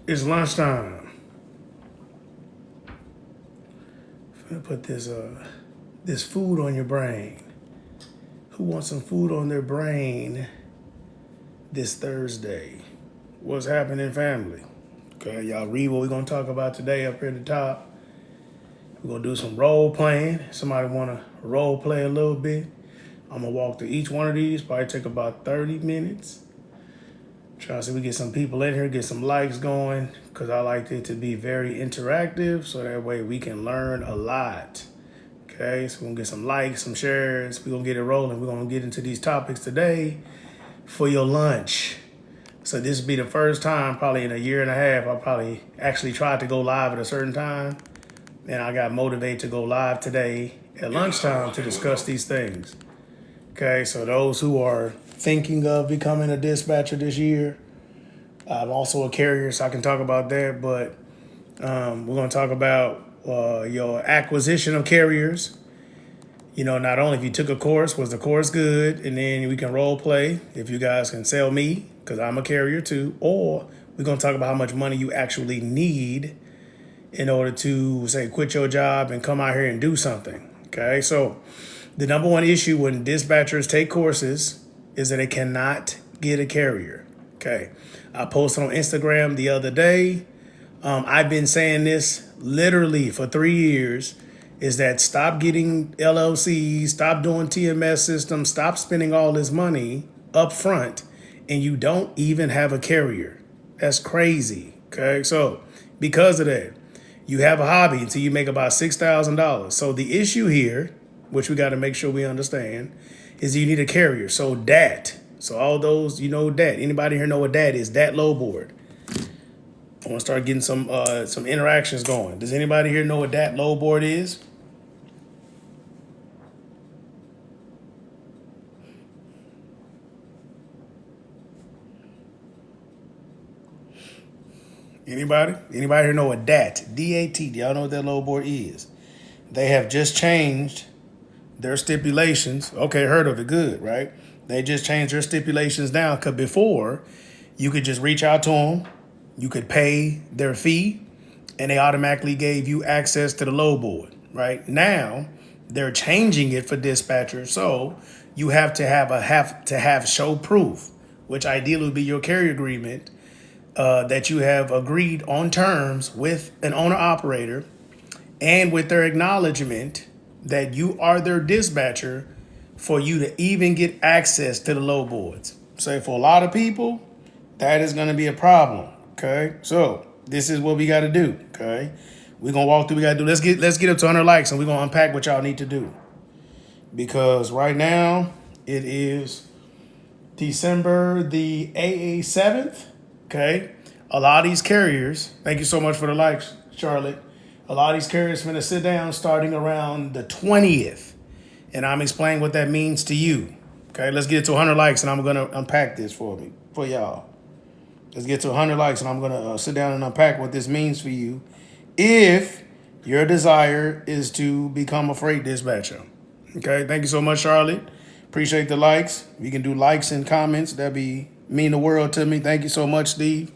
It's lunchtime. I'm gonna put this food on your brain. Who wants some food on their brain this Thursday? What's happening, family? Okay, y'all read what we're gonna talk about today up here at the top. We're gonna do some role playing. Somebody wanna role play a little bit? I'm gonna walk through each one of these. Probably take about 30 minutes. Try to see if we get some people in here, get some likes going, because I like it to be very interactive, so that way we can learn a lot. Okay, so we're gonna get some likes, some shares. We're gonna get it rolling. We're gonna get into these topics today for your lunch. So this will be the first time, probably in a year and a half, I probably actually tried to go live at a certain time. And I got motivated to go live today at lunchtime to discuss these things. Okay, so those who are thinking of becoming a dispatcher this year, I'm also a carrier, so I can talk about that. But we're going to talk about your acquisition of carriers. You know, not only if you took a course, was the course good? And then we can role play if you guys can sell me, because I'm a carrier too. Or we're going to talk about how much money you actually need in order to, say, quit your job and come out here and do something. Okay, so the number one issue when dispatchers take courses is that they cannot get a carrier. Okay, I posted on Instagram the other day. I've been saying this literally for 3 years, is that stop getting LLCs, stop doing TMS systems, stop spending all this money up front, and you don't even have a carrier. That's crazy. Okay, so because of that, you have a hobby until you make about $6,000. So the issue here, which we got to make sure we understand, is you need a carrier. So DAT. So all those, you know DAT. Anybody here know what DAT is? DAT low board. I want to start getting some interactions going. Does anybody here know what DAT low board is? Anybody? Anybody here know what DAT? D-A-T. Do y'all know what that low board is? They have just changed their stipulations. Okay, heard of it. Good, right? They just changed their stipulations now, because before you could just reach out to them, you could pay their fee, and they automatically gave you access to the low board. Right now, they're changing it for dispatchers, so you have to have show proof, which ideally would be your carrier agreement, that you have agreed on terms with an owner operator and with their acknowledgement that you are their dispatcher for you to even get access to the low boards. So for a lot of people, that is going to be a problem. Okay, so this is what we got to do. Okay, we're gonna walk through. We got to do. Let's get up to 100 likes, and we're gonna unpack what y'all need to do, because right now it is December the 7th. Okay, a lot of these carriers. Thank you so much for the likes, Charlotte. A lot of these carriers finna sit down starting around the 20th. And I'm explaining what that means to you. Okay, let's get to 100 likes, and I'm gonna unpack this for y'all. Let's get to 100 likes, and I'm gonna sit down and unpack what this means for you if your desire is to become a freight dispatcher. Okay, thank you so much, Charlotte. Appreciate the likes. You can do likes and comments. That'd be mean the world to me. Thank you so much, Steve.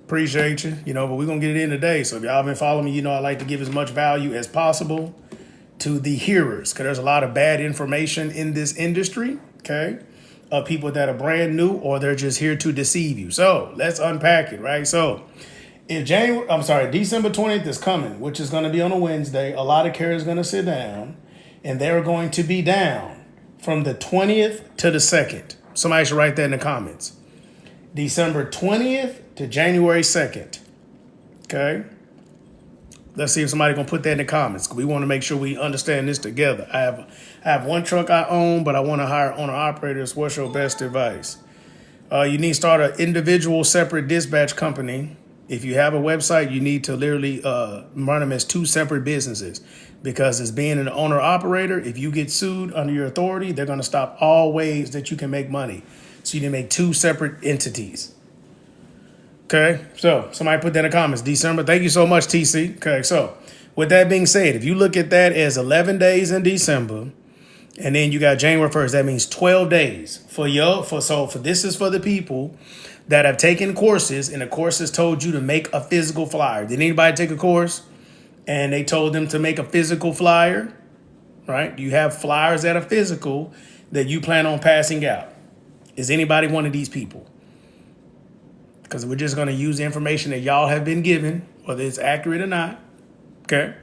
Appreciate you. You know, but we're gonna get it in today. So if y'all been following me, you know I like to give as much value as possible to the hearers, because there's a lot of bad information in this industry. Okay, of people that are brand new, or they're just here to deceive you. So let's unpack it, right? So if December 20th is coming, which is going to be on a Wednesday, a lot of carriers are going to sit down, and they're going to be down from the 20th to the 2nd. Somebody should write that in the comments. December 20th to January 2nd. Okay. Let's see if somebody gonna put that in the comments. We want to make sure we understand this together. I have one truck I own, but I want to hire owner operators. What's your best advice? You need to start an individual separate dispatch company. If you have a website, you need to literally run them as two separate businesses, because as being an owner operator, if you get sued under your authority, they're going to stop all ways that you can make money. So you need to make two separate entities. Okay, so somebody put that in the comments. December, thank you so much, TC. Okay, so with that being said, if you look at that as 11 days in December, and then you got January 1st, that means 12 days for this is for the people that have taken courses, and the courses told you to make a physical flyer. Did anybody take a course and they told them to make a physical flyer? Right? You have flyers that are physical that you plan on passing out. Is anybody one of these people? Because we're just going to use the information that y'all have been given, whether it's accurate or not. Okay?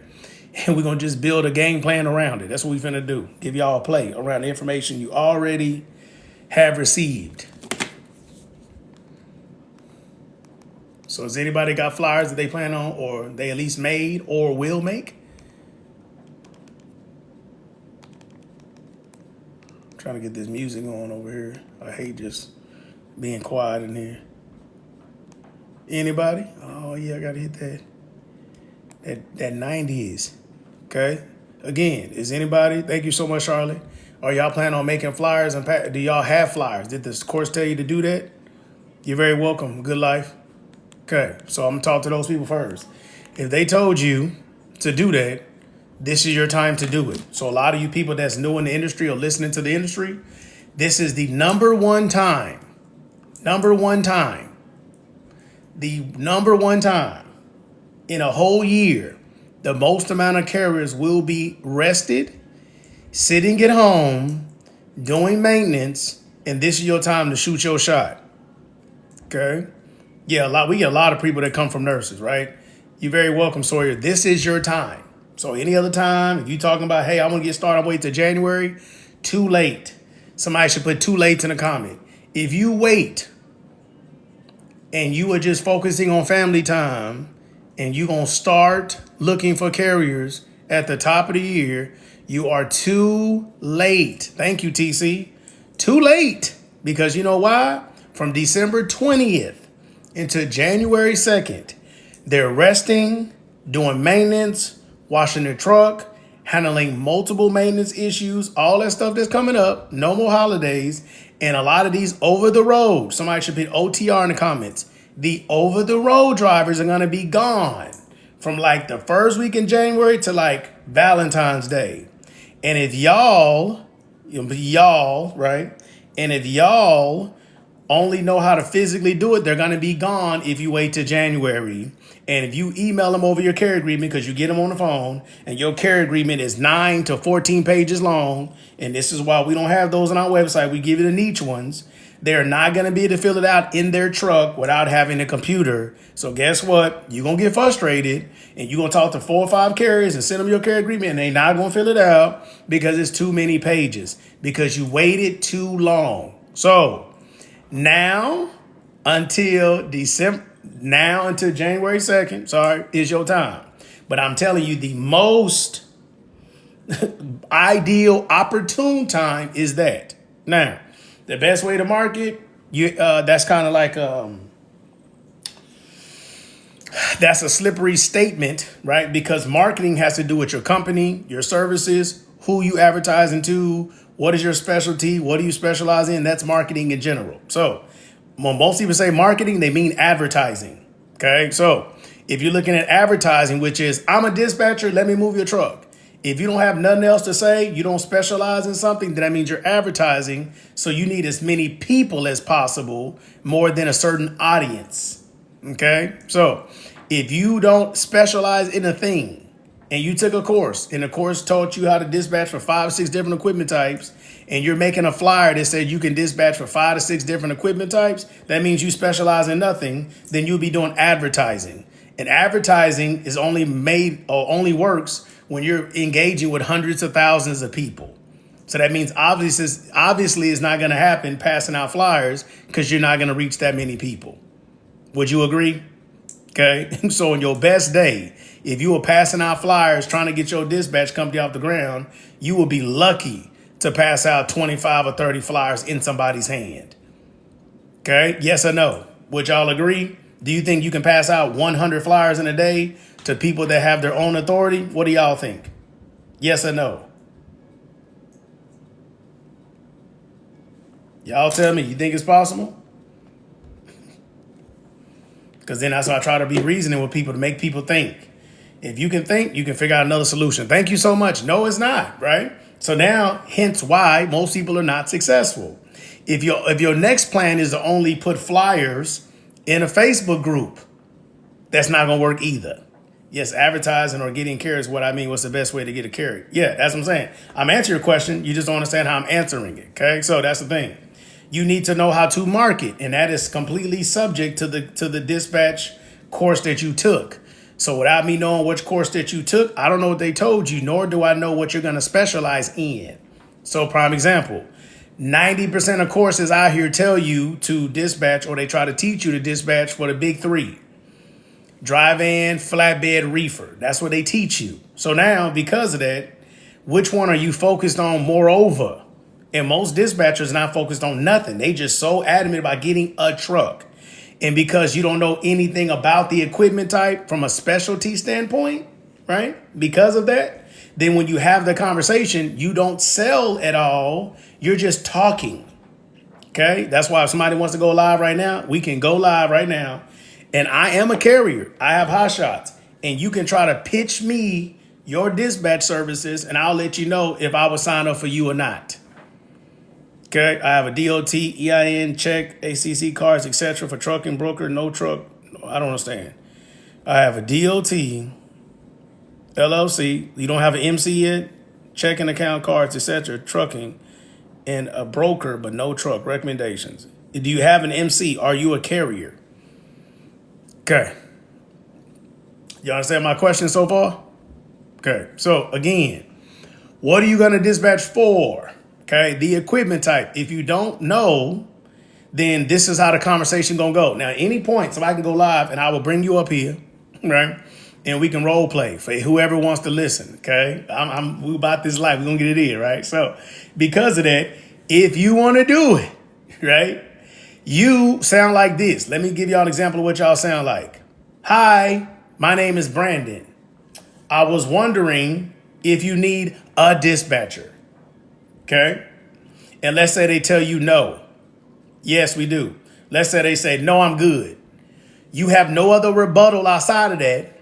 And we're going to just build a game plan around it. That's what we're finna do. Give y'all a play around the information you already have received. So has anybody got flyers that they plan on, or they at least made or will make? I'm trying to get this music on over here. I hate just being quiet in here. Anybody? Oh yeah, I gotta hit that 90s. Okay. Again, is anybody? Thank you so much, Charlie. Are y'all planning on making flyers? And do y'all have flyers? Did this course tell you to do that? You're very welcome. Good life. Okay, so I'm gonna talk to those people first. If they told you to do that, this is your time to do it. So a lot of you people that's new in the industry or listening to the industry, this is the number one time in a whole year, the most amount of carriers will be rested, sitting at home, doing maintenance, and this is your time to shoot your shot. Okay? Yeah, we get a lot of people that come from nurses, right? You're very welcome, Sawyer. This is your time. So any other time, if you're talking about, hey, I want to get started, I'm waiting till January, too late. Somebody should put too late in the comment. If you wait and you are just focusing on family time and you're going to start looking for carriers at the top of the year, you are too late. Thank you, TC. Too late. Because you know why? From December 20th into January 2nd, they're resting, doing maintenance, washing their truck, handling multiple maintenance issues, all that stuff that's coming up, no more holidays, and a lot of these over the road. Somebody should put OTR in the comments. The over the road drivers are going to be gone from like the first week in January to like Valentine's Day. And if y'all, right? And if y'all only know how to physically do it, they're going to be gone if you wait till January. And if you email them over your carrier agreement, because you get them on the phone and your carrier agreement is 9 to 14 pages long, and this is why we don't have those on our website, we give you the niche ones, they're not going to be able to fill it out in their truck without having a computer. So guess what? You're going to get frustrated and you're going to talk to 4 or 5 carriers and send them your carrier agreement, and they're not going to fill it out because it's too many pages, because you waited too long. So now until January 2nd, is your time. But I'm telling you, the most ideal, opportune time is that. Now, the best way to market, that's kind of like, that's a slippery statement, right? Because marketing has to do with your company, your services, who you advertising to, what is your specialty, what do you specialize in? That's marketing in general. So when most people say marketing, they mean advertising. Okay, so if you're looking at advertising, which is, I'm a dispatcher, let me move your truck. If you don't have nothing else to say, you don't specialize in something, then that means you're advertising. So you need as many people as possible, more than a certain audience. Okay, so if you don't specialize in a thing and you took a course and the course taught you how to dispatch for 5 or 6 different equipment types, and you're making a flyer that said you can dispatch for 5 to 6 different equipment types, that means you specialize in nothing, then you'll be doing advertising. And advertising is only made or only works when you're engaging with hundreds of thousands of people. So that means obviously it's not going to happen passing out flyers, because you're not going to reach that many people. Would you agree? Okay. So on your best day, if you were passing out flyers trying to get your dispatch company off the ground, you will be lucky to pass out 25 or 30 flyers in somebody's hand. Okay. Yes or no? Would y'all agree? Do you think you can pass out 100 flyers in a day to people that have their own authority? What do y'all think? Yes or no? Y'all tell me, you think it's possible? Because then that's why I try to be reasoning with people to make people think. If you can think, you can figure out another solution. Thank you so much. No, it's not, right? So now, hence why most people are not successful. If your next plan is to only put flyers in a Facebook group, that's not going to work either. Yes, advertising or getting carried is what I mean. What's the best way to get a carry? Yeah, that's what I'm saying. I'm answering your question. You just don't understand how I'm answering it. Okay, so that's the thing. You need to know how to market, and that is completely subject to the dispatch course that you took. So without me knowing which course that you took, I don't know what they told you, nor do I know what you're going to specialize in. So prime example, 90% of courses out here tell you to dispatch, or they try to teach you to dispatch for the big three. Dry van, flatbed, reefer. That's what they teach you. So now, because of that, which one are you focused on moreover? And most dispatchers are not focused on nothing. They just so adamant about getting a truck. And because you don't know anything about the equipment type from a specialty standpoint, right? Because of that, then when you have the conversation, you don't sell at all. You're just talking. Okay? That's why if somebody wants to go live right now, we can go live right now. And I am a carrier. I have hot shots. And you can try to pitch me your dispatch services, and I'll let you know if I would sign up for you or not. Okay, I have a DOT, EIN, check, ACC cards, etc. for trucking, broker, no truck. I don't understand. I have a DOT, LLC. You don't have an MC yet? Checking account cards, etc. Trucking, and a broker, but no truck. Recommendations. Do you have an MC? Are you a carrier? Okay. You understand my question so far? Okay. So again, what are you going to dispatch for? Okay, the equipment type. If you don't know, then this is how the conversation gonna go. Now, at any point, so I can go live and I will bring you up here, right? And we can role play for whoever wants to listen. Okay, we about this life. We're gonna get it in, right? So, because of that, if you want to do it, right, you sound like this. Let me give y'all an example of what y'all sound like. Hi, my name is Brandon. I was wondering if you need a dispatcher. Okay. And let's say they tell you no. Yes, we do. Let's say they say, no, I'm good. You have no other rebuttal outside of that.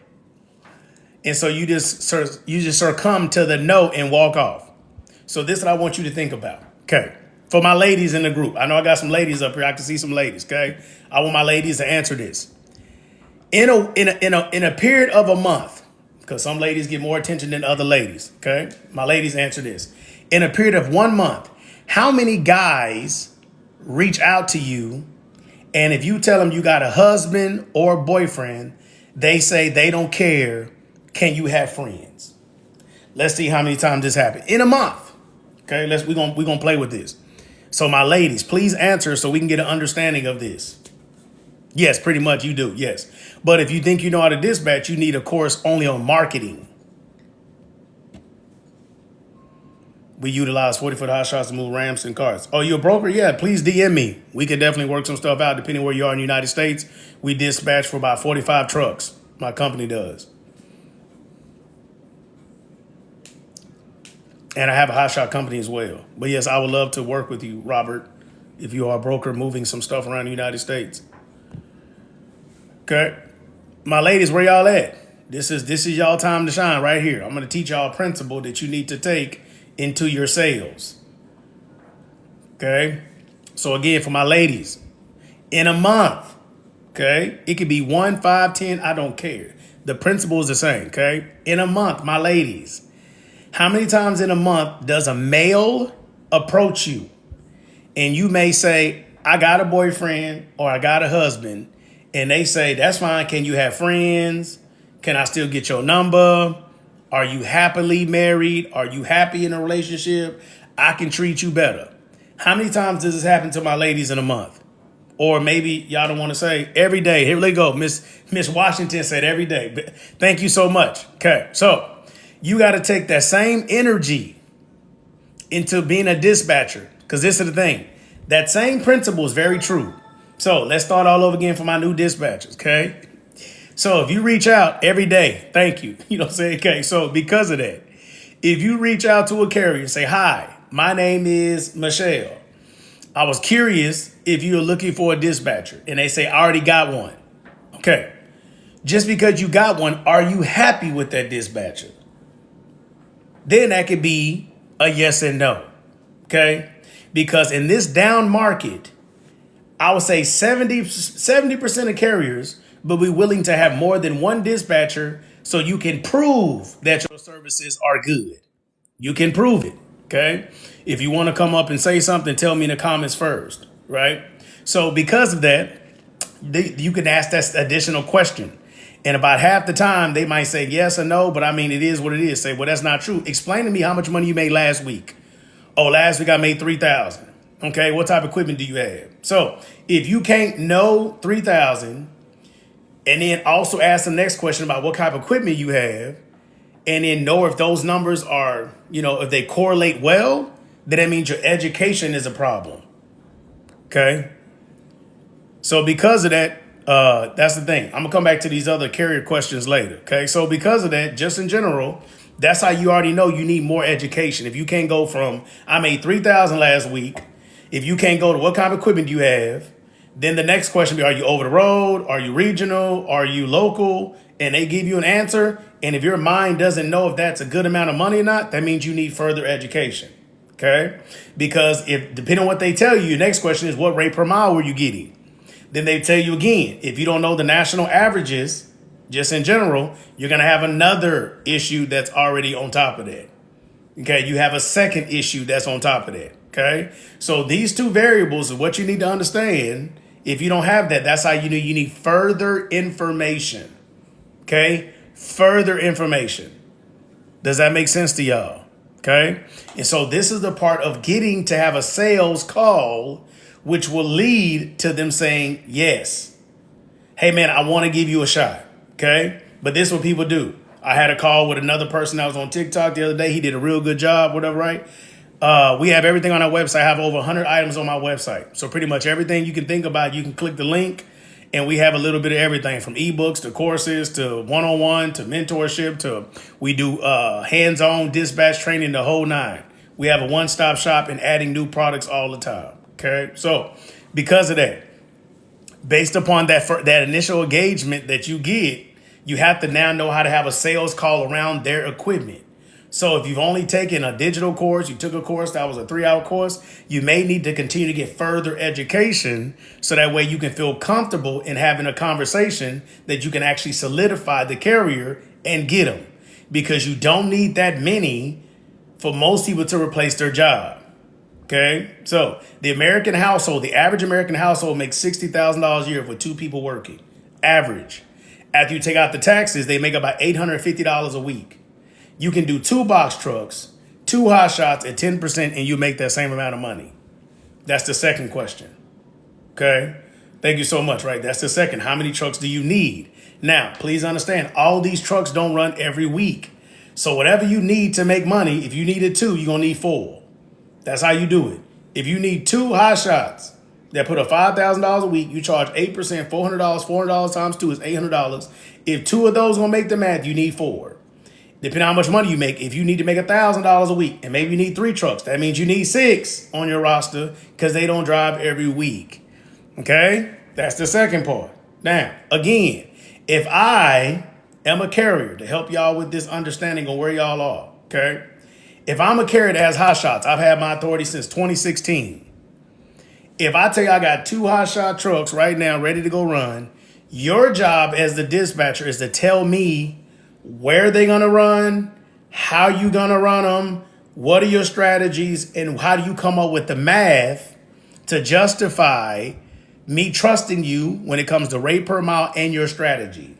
And so you just succumb to the no and walk off. So this is what I want you to think about. Okay. For my ladies in the group. I know I got some ladies up here. I can see some ladies. Okay. I want my ladies to answer this. In a period of a month, because some ladies get more attention than other ladies. Okay. My ladies answer this. In a period of 1 month, how many guys reach out to you, and if you tell them you got a husband or a boyfriend, they say they don't care, can you have friends? Let's see how many times this happened. In a month. Okay, we're gonna play with this. So my ladies, please answer so we can get an understanding of this. Yes, pretty much you do, yes. But if you think you know how to dispatch, you need a course only on marketing. We utilize 40-foot hot shots to move ramps and carts. Oh, you a broker? Yeah, please DM me. We could definitely work some stuff out depending where you are in the United States. We dispatch for about 45 trucks. My company does. And I have a hot shot company as well. But yes, I would love to work with you, Robert, if you are a broker moving some stuff around the United States. Okay. My ladies, where y'all at? This is y'all time to shine right here. I'm going to teach y'all a principle that you need to take into your sales. Okay. So again, for my ladies, in a month, okay, it could be 1, 5, 10, I don't care. The principle is the same. Okay. In a month, my ladies, how many times in a month does a male approach you? And you may say, I got a boyfriend or I got a husband. And they say, that's fine. Can you have friends? Can I still get your number? Are you happily married? Are you happy in a relationship? I can treat you better. How many times does this happen to my ladies in a month? Or maybe y'all don't want to say every day. Here we go. Miss Washington said every day. Thank you so much. Okay. So you got to take that same energy into being a dispatcher. Because this is the thing. That same principle is very true. So let's start all over again for my new dispatchers. Okay. So if you reach out every day, thank you. You know what I'm saying? Okay. So because of that, if you reach out to a carrier and say, hi, my name is Michelle. I was curious if you're looking for a dispatcher, and they say, I already got one. Okay. Just because you got one, are you happy with that dispatcher? Then that could be a yes and no. Okay. Because in this down market, I would say 70% of carriers will be willing to have more than one dispatcher so you can prove that your services are good. You can prove it. Okay. If you want to come up and say something, tell me in the comments first. Right. So because of that, you can ask that additional question. And about half the time they might say yes or no, but I mean, it is what it is. Say, well, that's not true. Explain to me how much money you made last week. Oh, last week I made 3,000. Okay. What type of equipment do you have? So if you can't know 3,000 and then also ask the next question about what type of equipment you have, and then know if those numbers are, if they correlate well, then that means your education is a problem. Okay. So because of that, that's the thing. I'm gonna come back to these other carrier questions later. Okay. So because of that, just in general, that's how you already know you need more education. If you can't go from, I made 3,000 last week. If you can't go to what kind of equipment do you have, then the next question be, are you over the road? Are you regional? Are you local? And they give you an answer. And if your mind doesn't know if that's a good amount of money or not, that means you need further education. Okay. Because if, depending on what they tell you, your next question is, what rate per mile were you getting? Then they tell you again, if you don't know the national averages, just in general, you're going to have another issue that's already on top of that. Okay. You have a second issue that's on top of that. Okay. So these two variables are what you need to understand. If you don't have that, that's how you know you need further information. Okay. Further information. Does that make sense to y'all? Okay. And so this is the part of getting to have a sales call, which will lead to them saying, yes, hey man, I want to give you a shot. Okay. But this is what people do. I had a call with another person that was on TikTok the other day. He did a real good job, whatever, right? We have everything on our website. I have over 100 items on my website. So pretty much everything you can think about, you can click the link. And we have a little bit of everything from ebooks to courses to one-on-one to mentorship to we do hands-on dispatch training, the whole nine. We have a one-stop shop and adding new products all the time. Okay. So because of that, based upon that initial engagement that you get, you have to now know how to have a sales call around their equipment. So if you've only taken a digital course, you took a course that was a 3-hour course, you may need to continue to get further education so that way you can feel comfortable in having a conversation that you can actually solidify the carrier and get them, because you don't need that many for most people to replace their job. Okay. So the American household, the average American household makes $60,000 a year with two people working. Average. After you take out the taxes, they make about $850 a week. You can do 2 box trucks, 2 hot shots at 10%, and you make that same amount of money. That's the second question. Okay. Thank you so much. Right. That's the second. How many trucks do you need? Now, please understand, all these trucks don't run every week. So whatever you need to make money, if you needed 2, you're going to need 4. That's how you do it. If you need 2 hot shots that put up $5,000 a week, you charge 8%, $400. $400 times 2 is $800. If 2 of those going to make the math, you need 4. Depending on how much money you make, if you need to make $1,000 a week and maybe you need 3 trucks, that means you need 6 on your roster because they don't drive every week. Okay? That's the second part. Now, again, if I am a carrier to help y'all with this understanding of where y'all are, okay? If I'm a carrier that has hot shots, I've had my authority since 2016. If I tell you I got 2 hot shot trucks right now ready to go run, your job as the dispatcher is to tell me where they're going to run, how you going to run them, what are your strategies, and how do you come up with the math to justify me trusting you when it comes to rate per mile and your strategy.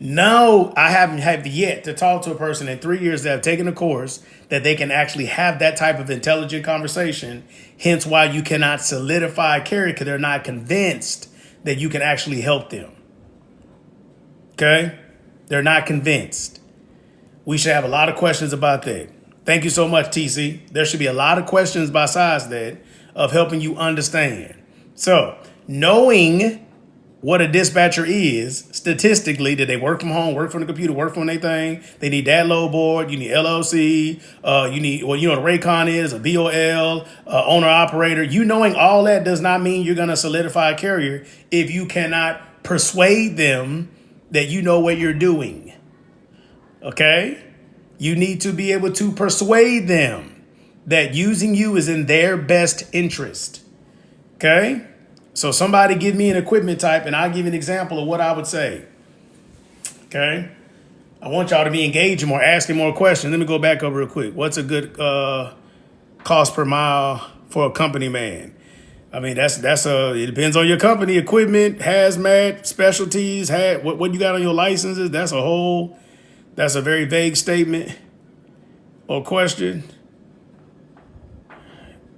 No, I haven't have yet to talk to a person in 3 years that have taken a course that they can actually have that type of intelligent conversation. Hence why you cannot solidify a carrier, because they're not convinced that you can actually help them. Okay? They're not convinced. We should have a lot of questions about that. Thank you so much, TC. There should be a lot of questions besides that of helping you understand. So, knowing what a dispatcher is, statistically, that they work from home, work from the computer, work from anything. They need that load board. You need LLC. You need, well, you know what a Raycon is, a BOL, owner operator. You knowing all that does not mean you're going to solidify a carrier if you cannot persuade them that you know what you're doing. Okay? You need to be able to persuade them that using you is in their best interest. Okay? So somebody give me an equipment type and I'll give you an example of what I would say. Okay? I want y'all to be engaging more, asking more questions. Let me go back over real quick. What's a good cost per mile for a company man? I mean, it depends on your company, equipment, hazmat, specialties, what you got on your licenses. That's a very vague statement or question.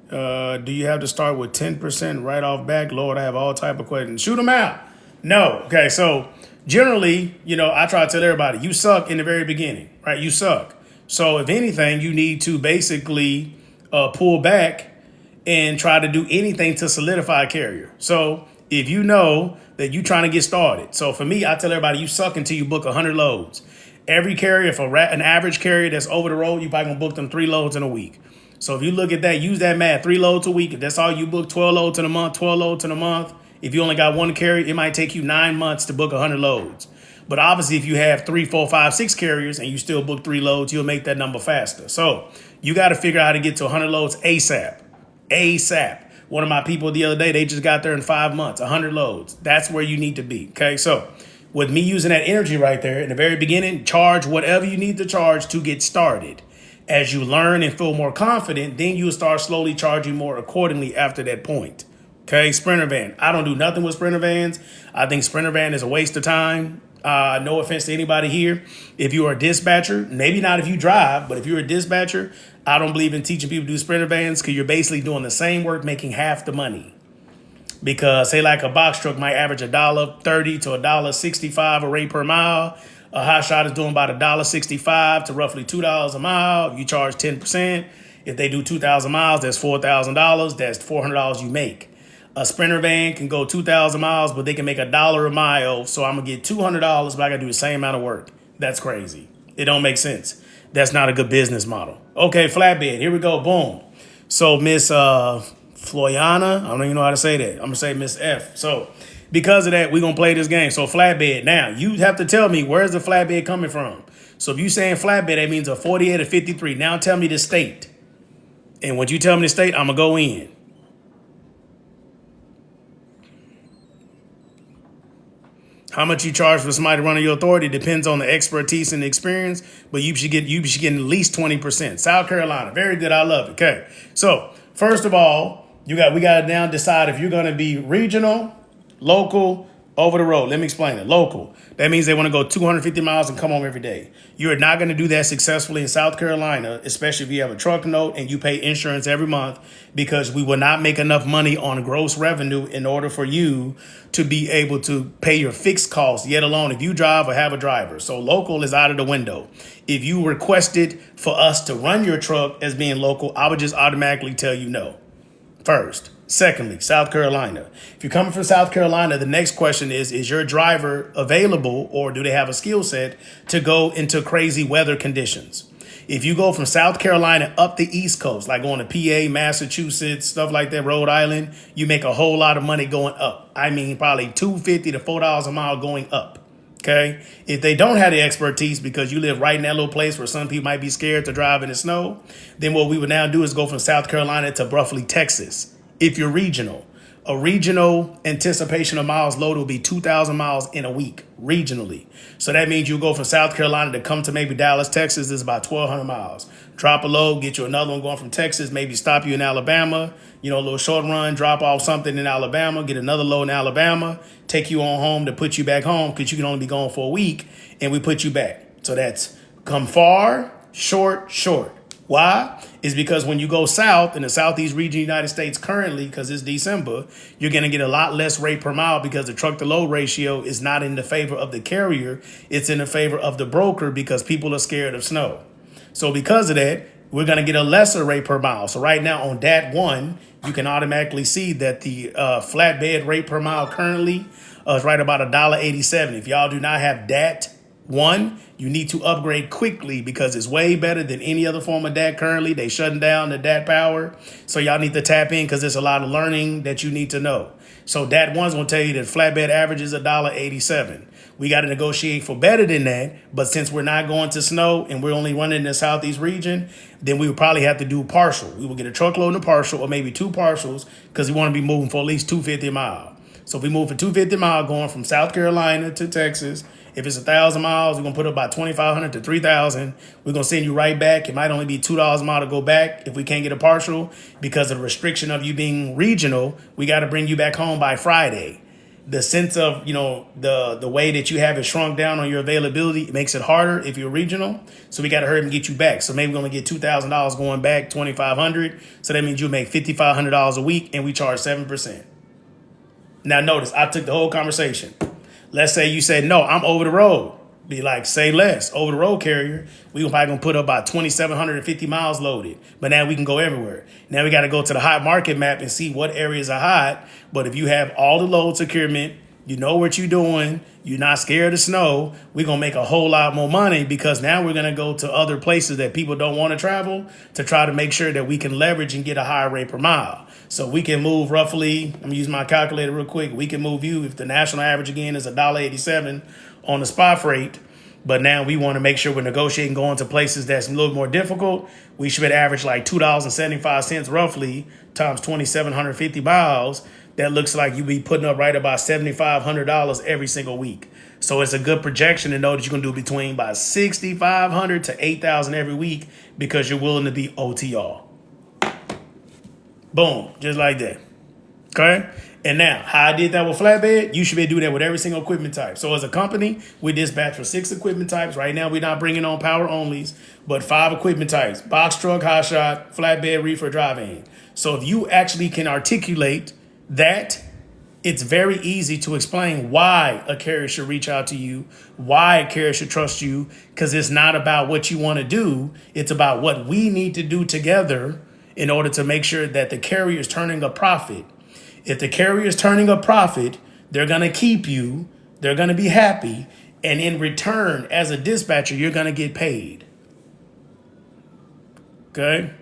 Do you have to start with 10% right off back? Lord, I have all type of questions. Shoot them out. No. Okay, so generally, I try to tell everybody, you suck in the very beginning, right? You suck. So if anything, you need to basically pull back and try to do anything to solidify a carrier. So if you know that you're trying to get started. So for me, I tell everybody, you suck until you book 100 loads. Every carrier, for an average carrier that's over the road, you probably gonna book them 3 loads in a week. So if you look at that, use that math, 3 loads a week. If that's all you book, 12 loads in a month, 12 loads in a month. If you only got one carrier, it might take you 9 months to book 100 loads. But obviously, if you have 3, 4, 5, 6 carriers and you still book 3 loads, you'll make that number faster. So you got to figure out how to get to 100 loads ASAP. ASAP. One of my people the other day, they just got there in 5 months, 100 loads. That's where you need to be. Okay, so with me using that energy right there in the very beginning, charge whatever you need to charge to get started. As you learn and feel more confident, then you'll start slowly charging more accordingly after that point. Okay, Sprinter van. I don't do nothing with Sprinter vans. I think Sprinter van is a waste of time. No offense to anybody here. If you are a dispatcher, maybe not if you drive, but if you're a dispatcher, I don't believe in teaching people to do Sprinter vans because you're basically doing the same work, making half the money. Because say like a box truck might average $1.30 to $1.65 a rate per mile. A hot shot is doing about $1.65 to roughly $2 a mile. You charge 10%. If they do 2,000 miles, that's $4,000. That's $400 you make. A Sprinter van can go 2,000 miles, but they can make $1 a mile. So I'm going to get $200, but I got to do the same amount of work. That's crazy. It don't make sense. That's not a good business model. Okay, flatbed. Here we go. Boom. So Miss Floyana, I don't even know how to say that. I'm going to say Miss F. So because of that, we're going to play this game. So flatbed. Now, you have to tell me, where's the flatbed coming from? So if you're saying flatbed, that means a 48 or 53. Now tell me the state. And when you tell me the state, I'm going to go in. How much you charge for somebody running your authority depends on the expertise and the experience, but you should get at least 20%. South Carolina, very good. I love it. Okay. So first of all, we got to now decide if you're going to be regional, local, over the road. Let me explain it. Local. That means they want to go 250 miles and come home every day. You're not going to do that successfully in South Carolina, especially if you have a truck note and you pay insurance every month, because we will not make enough money on gross revenue in order for you to be able to pay your fixed costs, yet alone if you drive or have a driver. So local is out of the window. If you requested for us to run your truck as being local, I would just automatically tell you no. First. Secondly, South Carolina. If you're coming from South Carolina, the next question is your driver available or do they have a skill set to go into crazy weather conditions? If you go from South Carolina up the East Coast, like going to PA, Massachusetts, stuff like that, Rhode Island, you make a whole lot of money going up. I mean, probably $2.50 to $4 a mile going up. Okay. If they don't have the expertise because you live right in that little place where some people might be scared to drive in the snow, then what we would now do is go from South Carolina to roughly Texas. If you're regional, A regional anticipation of miles loaded will be 2,000 miles in a week, regionally. So that means you go from South Carolina to come to maybe Dallas, Texas, is about 1,200 miles. Drop a load, get you another one going from Texas, maybe stop you in Alabama, a little short run, drop off something in Alabama, get another load in Alabama, take you on home to put you back home because you can only be gone for a week, and we put you back. So that's come far, short, short. Why? Is because when you go south in the southeast region of the United States currently, because it's December, you're going to get a lot less rate per mile because the truck to load ratio is not in the favor of the carrier. It's in the favor of the broker because people are scared of snow. So because of that, we're going to get a lesser rate per mile. So right now on DAT 1, you can automatically see that the flatbed rate per mile currently is right about $1.87. If y'all do not have DAT 1, you need to upgrade quickly because it's way better than any other form of DAT currently. They shutting down the DAT power. So y'all need to tap in because there's a lot of learning that you need to know. So DAT 1's going to tell you that flatbed average is $1.87. We got to negotiate for better than that. But since we're not going to snow and we're only running in the southeast region, then we would probably have to do partial. We will get a truckload and a partial or maybe two partials because we want to be moving for at least 250 mile. So if we move for 250 mile going from South Carolina to Texas, if it's 1,000 miles, we're going to put up about 2,500 to 3,000. We're going to send you right back. It might only be $2 a mile to go back if we can't get a partial because of the restriction of you being regional. We got to bring you back home by Friday. The sense of, the way that you have it shrunk down on your availability, it makes it harder if you're regional. So we got to hurry and get you back. So maybe we're going to get $2,000 going back, $2,500. So that means you make $5,500 a week and we charge 7%. Now notice, I took the whole conversation. Let's say you said, no, I'm over the road. Be like, say less. Over the road carrier, we probably going to put up about 2,750 miles loaded. But now we can go everywhere. Now we got to go to the hot market map and see what areas are hot. But if you have all the load securement, you know what you're doing, you're not scared of snow, we're going to make a whole lot more money because now we're going to go to other places that people don't want to travel to try to make sure that we can leverage and get a higher rate per mile. So we can move roughly, I'm going to use my calculator real quick. We can move you if the national average again is $1.87 on the spot freight. But now we want to make sure we're negotiating going to places that's a little more difficult. We should average like $2.75 roughly times 2,750 miles. That looks like you be putting up right about $7,500 every single week. So it's a good projection to know that you're going to do between about $6,500 to $8,000 every week because you're willing to be OTR. Boom, just like that. Okay? And now, how I did that with flatbed, you should be able to do that with every single equipment type. So as a company, we dispatch for 6 equipment types. Right now, we're not bringing on power onlys, but 5 equipment types: box truck, hot shot, flatbed, reefer, drive-in. So if you actually can articulate that, it's very easy to explain why a carrier should reach out to you, why a carrier should trust you, because it's not about what you want to do. It's about what we need to do together in order to make sure that the carrier is turning a profit. If the carrier is turning a profit, they're going to keep you, they're going to be happy, and in return, as a dispatcher, you're going to get paid. Okay?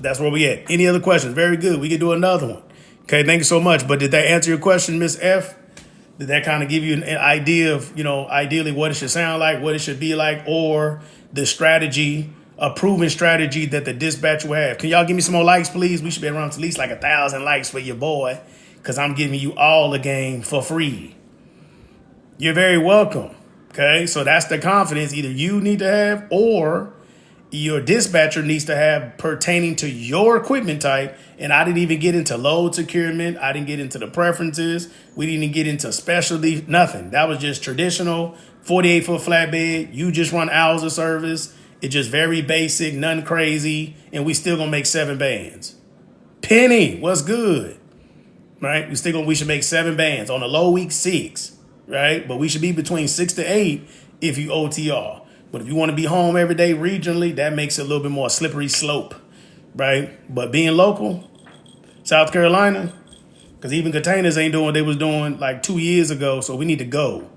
That's where we at. Any other questions? Very good. We can do another one. Okay, thank you so much. But did that answer your question, Miss F? Did that kind of give you an idea of, ideally what it should sound like, what it should be like, or the strategy, a proven strategy that the dispatcher will have? Can y'all give me some more likes, please? We should be around to at least like 1,000 likes for your boy, because I'm giving you all the game for free. You're very welcome. Okay, so that's the confidence either you need to have or your dispatcher needs to have pertaining to your equipment type. And I didn't even get into load securement. I didn't get into the preferences. We didn't even get into specialty, nothing. That was just traditional 48-foot flatbed. You just run hours of service. It's just very basic, nothing crazy. And we still going to make 7 bands. Penny, what's good? Right? We should make 7 bands. On a low week, 6. Right? But we should be between 6 to 8 if you OTR. But if you want to be home every day regionally, that makes it a little bit more slippery slope, right? But being local, South Carolina, because even containers ain't doing what they was doing like 2 years ago, so we need to go.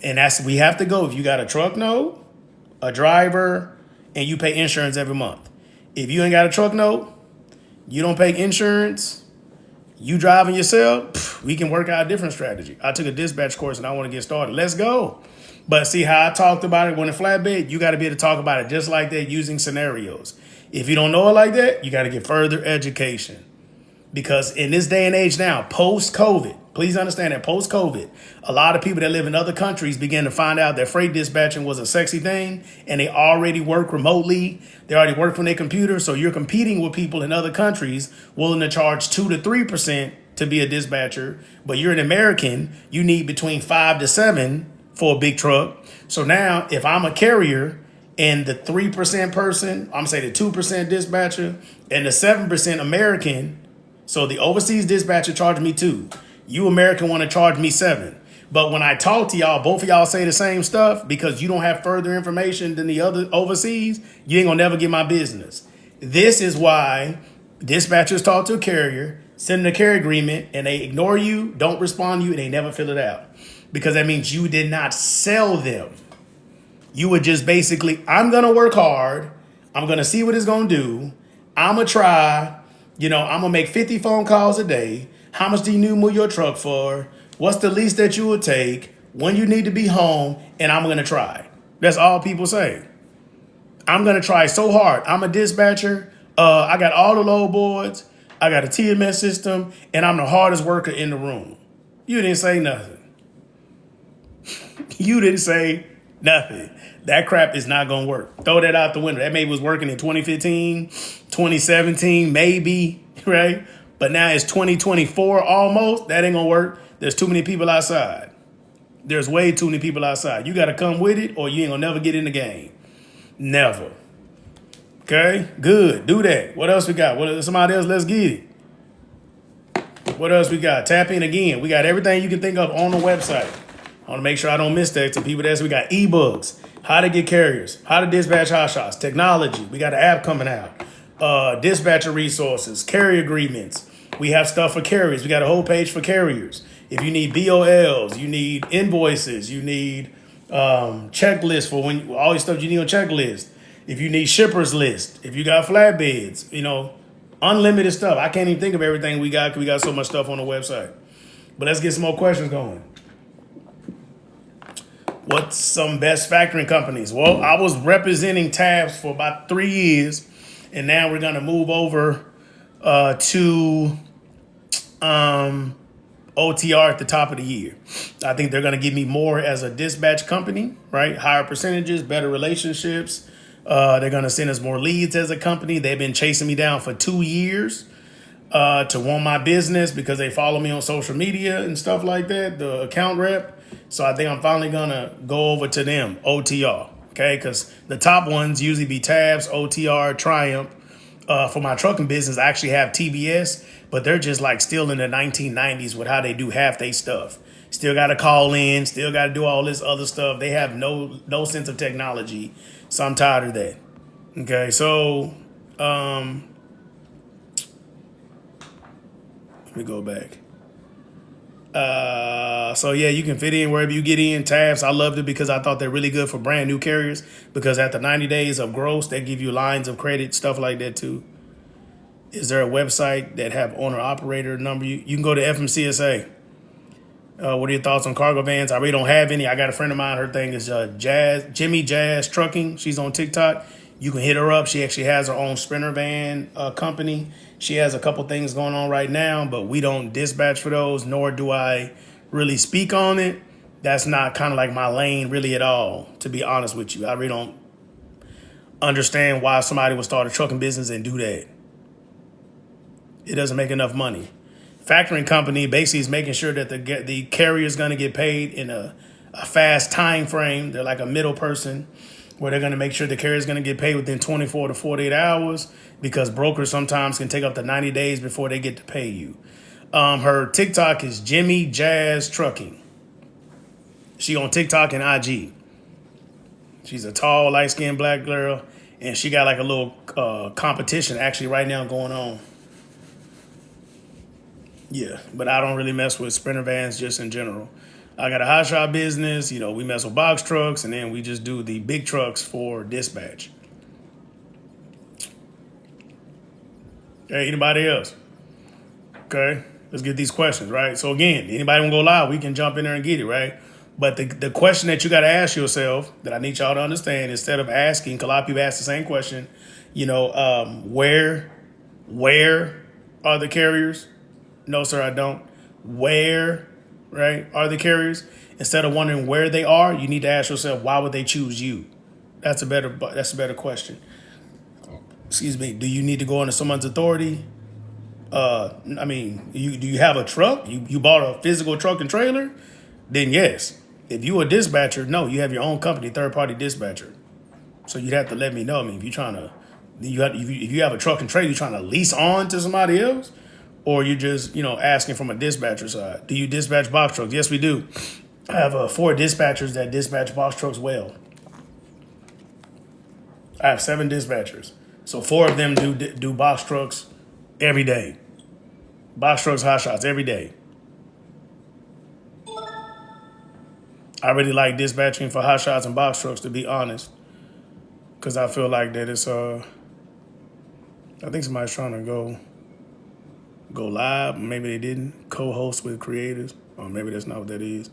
And we have to go if you got a truck note, a driver, and you pay insurance every month. If you ain't got a truck note, you don't pay insurance, you driving yourself, we can work out a different strategy. I took a dispatch course and I want to get started. Let's go. But see how I talked about it when it flatbed? You got to be able to talk about it just like that using scenarios. If you don't know it like that, you got to get further education. Because in this day and age now, post-COVID, please understand that post-COVID, a lot of people that live in other countries began to find out that freight dispatching was a sexy thing, and they already work remotely. They already work from their computer. So you're competing with people in other countries willing to charge 2 to 3% to be a dispatcher. But you're an American, you need between 5 to 7 for a big truck. So now if I'm a carrier and the 3% person, I'm saying the 2% dispatcher and the 7% American, so the overseas dispatcher charged me 2. You American want to charge me 7. But when I talk to y'all, both of y'all say the same stuff because you don't have further information than the other overseas. You ain't gonna never get my business. This is why dispatchers talk to a carrier, send them a carrier agreement, and they ignore you, don't respond to you, and they never fill it out. Because that means you did not sell them. You would just basically, I'm gonna work hard. I'm gonna see what it's gonna do. I'm gonna try. I'm gonna make 50 phone calls a day. How much do you need to move your truck for? What's the least that you would take? When you need to be home? And I'm gonna try. That's all people say. I'm gonna try so hard. I'm a dispatcher. I got all the load boards. I got a TMS system, and I'm the hardest worker in the room. You didn't say nothing. You didn't say nothing. That crap is not gonna work. Throw that out the window. That maybe was working in 2015, 2017, maybe, right? But now it's 2024 almost. That ain't gonna work. There's too many people outside. There's way too many people outside. You gotta come with it or you ain't gonna never get in the game. Never. Okay, good, do that. What else we got? Somebody else, let's get it. What else we got? Tap in again. We got everything you can think of on the website. I want to make sure I don't miss that to people that we got ebooks, how to get carriers, how to dispatch hot shots, technology. We got an app coming out, dispatcher resources, carrier agreements. We have stuff for carriers. We got a whole page for carriers. If you need BOLs, you need invoices, you need checklists for all your stuff you need on checklist. If you need shippers list, if you got flatbeds, unlimited stuff. I can't even think of everything we got because we got so much stuff on the website. But let's get some more questions going. What's some best factoring companies? Well, I was representing Tabs for about 3 years, and now we're going to move over to OTR at the top of the year. I think they're going to give me more as a dispatch company, right? Higher percentages, better relationships. They're going to send us more leads as a company. They've been chasing me down for 2 years to want my business because they follow me on social media and stuff like that, the account rep. So I think I'm finally going to go over to them, OTR, okay? Because the top ones usually be Tabs, OTR, Triumph. For my trucking business, I actually have TBS, but they're just like still in the 1990s with how they do half their stuff. Still got to call in, still got to do all this other stuff. They have no sense of technology, so I'm tired of that. Okay, so let me go back. So yeah, you can fit in wherever you get in. Tabs, I loved it because I thought they're really good for brand new carriers because after 90 days of gross, they give you lines of credit, stuff like that too. Is there a website that have owner operator number? You can go to FMCSA. What are your thoughts on cargo vans? I really don't have any. I got a friend of mine. Her thing is Jimmy Jazz Trucking. She's on TikTok. You can hit her up. She actually has her own Sprinter van company. She has a couple things going on right now, but we don't dispatch for those, nor do I really speak on it. That's not kind of like my lane really at all, to be honest with you. I really don't understand why somebody would start a trucking business and do that. It doesn't make enough money. Factoring company basically is making sure that the carrier is going to get paid in a fast time frame. They're like a middle person where they're going to make sure the carrier is going to get paid within 24 to 48 hours because brokers sometimes can take up to 90 days before they get to pay you. Her TikTok is Jimmy Jazz Trucking. She on TikTok and IG. She's a tall, light-skinned black girl, and she got like a little competition actually right now going on. Yeah, but I don't really mess with Sprinter vans just in general. I got a hot shot business. We mess with box trucks, and then we just do the big trucks for dispatch. Hey, anybody else? Okay, let's get these questions, right? So again, anybody want to go live, we can jump in there and get it, right? But the question that you got to ask yourself that I need y'all to understand, instead of asking, 'cause a lot of people ask the same question, where are the carriers? No, sir, I don't. Where, right, are the carriers? Instead of wondering where they are, you need to ask yourself, why would they choose you? That's a better question. Excuse me. Do you need to go under someone's authority? I mean, do you have a truck? You bought a physical truck and trailer? Then yes. If you a dispatcher, no, you have your own company, third party dispatcher. So you'd have to let me know. I mean, if you're trying to, if you have a truck and trailer, you're trying to lease on to somebody else, or you're just asking from a dispatcher side. Do you dispatch box trucks? Yes, we do. I have 4 dispatchers that dispatch box trucks well. I have 7 dispatchers, so 4 of them do box trucks every day. Box trucks, hot shots every day. I really like dispatching for hot shots and box trucks, to be honest, because I feel like that it's I think somebody's trying to go live. Maybe they didn't co-host with creators, or maybe that's not what that is.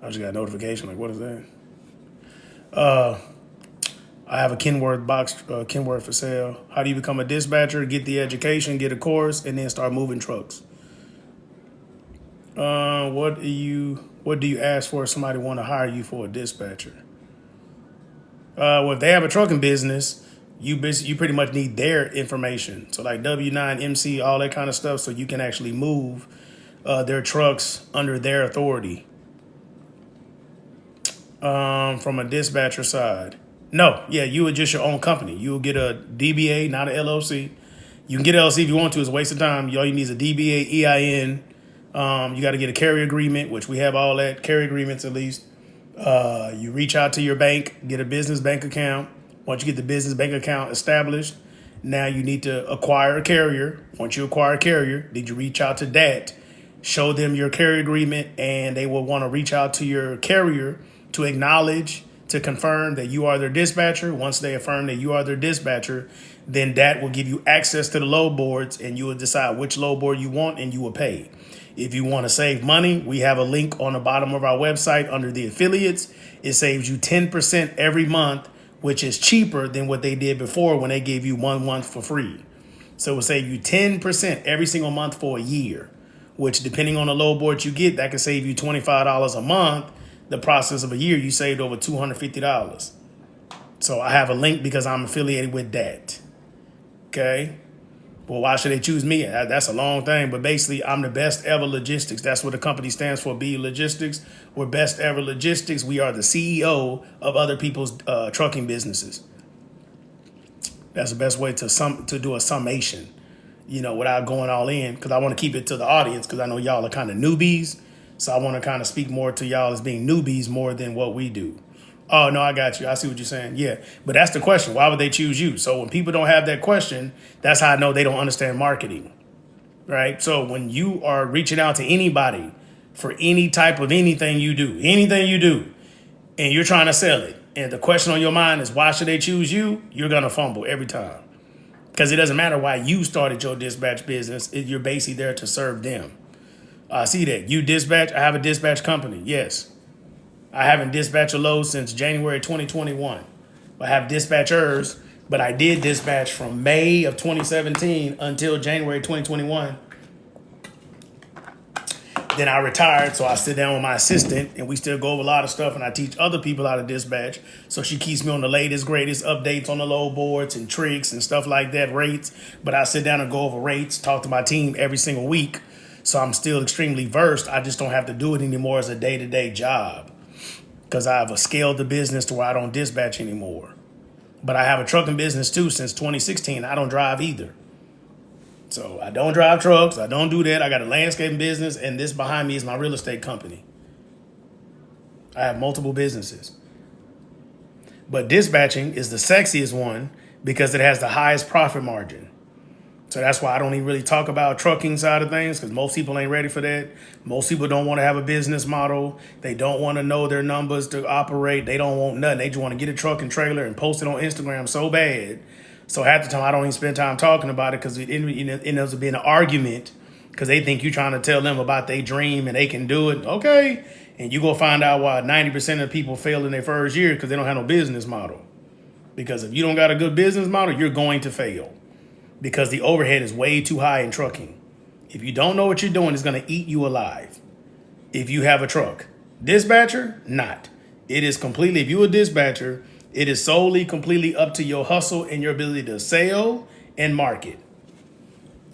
I just got a notification. Like, what is that? I have a Kenworth for sale. How do you become a dispatcher? Get the education, get a course, and then start moving trucks. What do you ask for if somebody want to hire you for a dispatcher? Well, if they have a trucking business, you pretty much need their information. So like W-9, MC, all that kind of stuff, so you can actually move their trucks under their authority. From a dispatcher side. No, yeah, you would just your own company. You will get a DBA, not an LLC. You can get an LLC if you want to. It's a waste of time. All you need is a DBA, EIN. You got to get a carrier agreement, which we have all that, carrier agreements at least. You reach out to your bank, get a business bank account. Once you get the business bank account established, now you need to acquire a carrier. Once you acquire a carrier, did you reach out to that? Show them your carrier agreement, and they will want to reach out to your carrier to acknowledge, to confirm that you are their dispatcher. Once they affirm that you are their dispatcher, then that will give you access to the load boards, and you will decide which load board you want, and you will pay. If you want to save money, we have a link on the bottom of our website under the affiliates. It saves you 10% every month, which is cheaper than what they did before when they gave you 1 month for free. So it will save you 10% every single month for a year, which depending on the load board you get, that can save you $25 a month. The process of a year, you saved over $250. So I have a link because I'm affiliated with that. Okay. Well, why should they choose me? That's a long thing, but basically I'm the best ever logistics. That's what the company stands for, B Logistics. We're best ever logistics. We are the CEO of other people's trucking businesses. That's the best way to do a summation, without going all in, because I want to keep it to the audience, because I know y'all are kind of newbies. So I want to kind of speak more to y'all as being newbies more than what we do. Oh, no, I got you. I see what you're saying. Yeah, but that's the question. Why would they choose you? So when people don't have that question, that's how I know they don't understand marketing, right? So when you are reaching out to anybody for any type of anything you do, and you're trying to sell it, and the question on your mind is, why should they choose you? You're going to fumble every time, because it doesn't matter why you started your dispatch business. You're basically there to serve them. I see that. You dispatch. I have a dispatch company. Yes. I haven't dispatched a load since January 2021. I have dispatchers, but I did dispatch from May of 2017 until January 2021. Then I retired, so I sit down with my assistant, and we still go over a lot of stuff, and I teach other people how to dispatch. So she keeps me on the latest, greatest updates on the load boards and tricks and stuff like that, rates. But I sit down and go over rates, talk to my team every single week. So I'm still extremely versed. I just don't have to do it anymore as a day-to-day job, because I've scaled the business to where I don't dispatch anymore. But I have a trucking business too since 2016. I don't drive either. So I don't drive trucks. I don't do that. I got a landscaping business, and this behind me is my real estate company. I have multiple businesses. But dispatching is the sexiest one because it has the highest profit margin. So that's why I don't even really talk about trucking side of things, because most people ain't ready for that. Most people don't want to have a business model. They don't want to know their numbers to operate. They don't want nothing. They just want to get a truck and trailer and post it on Instagram so bad. So half the time I don't even spend time talking about it, because it ends up being an argument, because they think you're trying to tell them about their dream and they can do it. Okay. And you go find out why 90% of people fail in their first year, because they don't have no business model. Because if you don't got a good business model, you're going to fail. because the overhead is way too high in trucking. If you don't know what you're doing, it's going to eat you alive. If you have a truck. Dispatcher, not. It is completely, if you're a dispatcher, it is solely, completely up to your hustle and your ability to sell and market.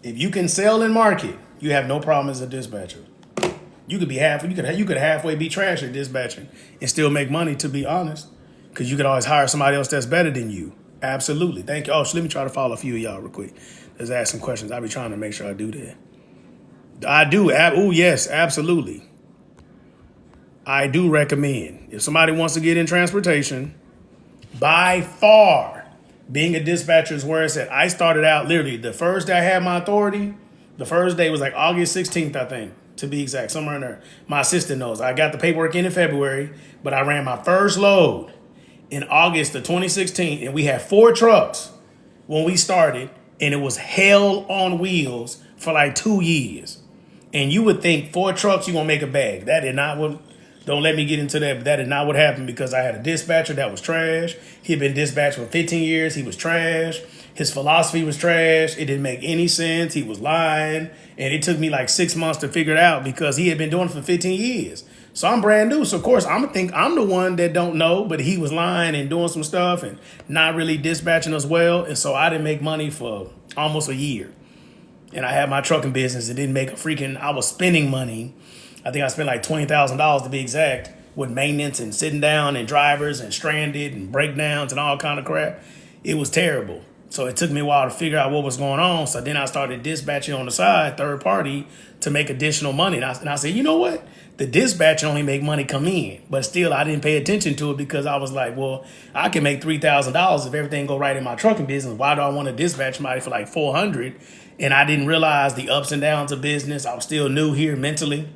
If you can sell and market, you have no problem as a dispatcher. You could halfway be trash at dispatching and still make money, to be honest, because you could always hire somebody else that's better than you. Absolutely. Thank you. Oh, so let me try to follow a few of y'all real quick. Let's ask some questions. I'll be trying to make sure I do that. I do. Oh, yes, absolutely. I do recommend, if somebody wants to get in transportation, by far, being a dispatcher is where it's at. I started out literally the first day I had my authority. The first day was like August 16th, I think, to be exact, somewhere in there. My assistant knows. I got the paperwork in February, but I ran my first load in August of 2016, and we had 4 trucks when we started, and it was hell on wheels for like 2 years. And you would think 4 trucks, you're going to make a bag. That did not what. Don't let me get into that, but that is not what happened, because I had a dispatcher that was trash. He had been dispatched for 15 years. He was trash. His philosophy was trash. It didn't make any sense. He was lying. And it took me like 6 months to figure it out, because he had been doing it for 15 years. So I'm brand new. So, of course, I'm going to think I'm the one that don't know, but he was lying and doing some stuff and not really dispatching us well. And so I didn't make money for almost a year. And I had my trucking business. It didn't make I was spending money. I think I spent like $20,000 to be exact, with maintenance and sitting down and drivers and stranded and breakdowns and all kind of crap. It was terrible. So it took me a while to figure out what was going on. So then I started dispatching on the side, third party, to make additional money. And I said, you know what? The dispatch only make money come in. But still, I didn't pay attention to it, because I was like, well, I can make $3,000 if everything go right in my trucking business. Why do I want to dispatch somebody for like $400? And I didn't realize the ups and downs of business. I was still new here mentally.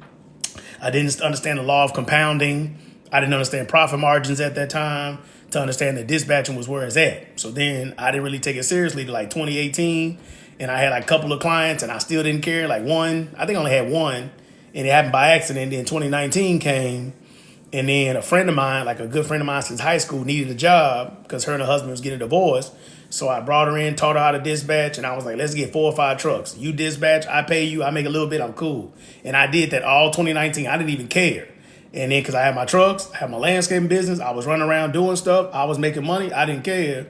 I didn't understand the law of compounding. I didn't understand profit margins at that time to understand that dispatching was where it's at. So then I didn't really take it seriously to like 2018. And I had like a couple of clients and I still didn't care. Like one, I think I only had one, and it happened by accident. Then 2019 came, and then a friend of mine, like a good friend of mine since high school, needed a job because her and her husband was getting divorced. So I brought her in, taught her how to dispatch, and I was like, let's get 4 or 5 trucks. You dispatch, I pay you, I make a little bit, I'm cool. And I did that all 2019. I didn't even care. And then because I had my trucks, I had my landscaping business, I was running around doing stuff, I was making money, I didn't care.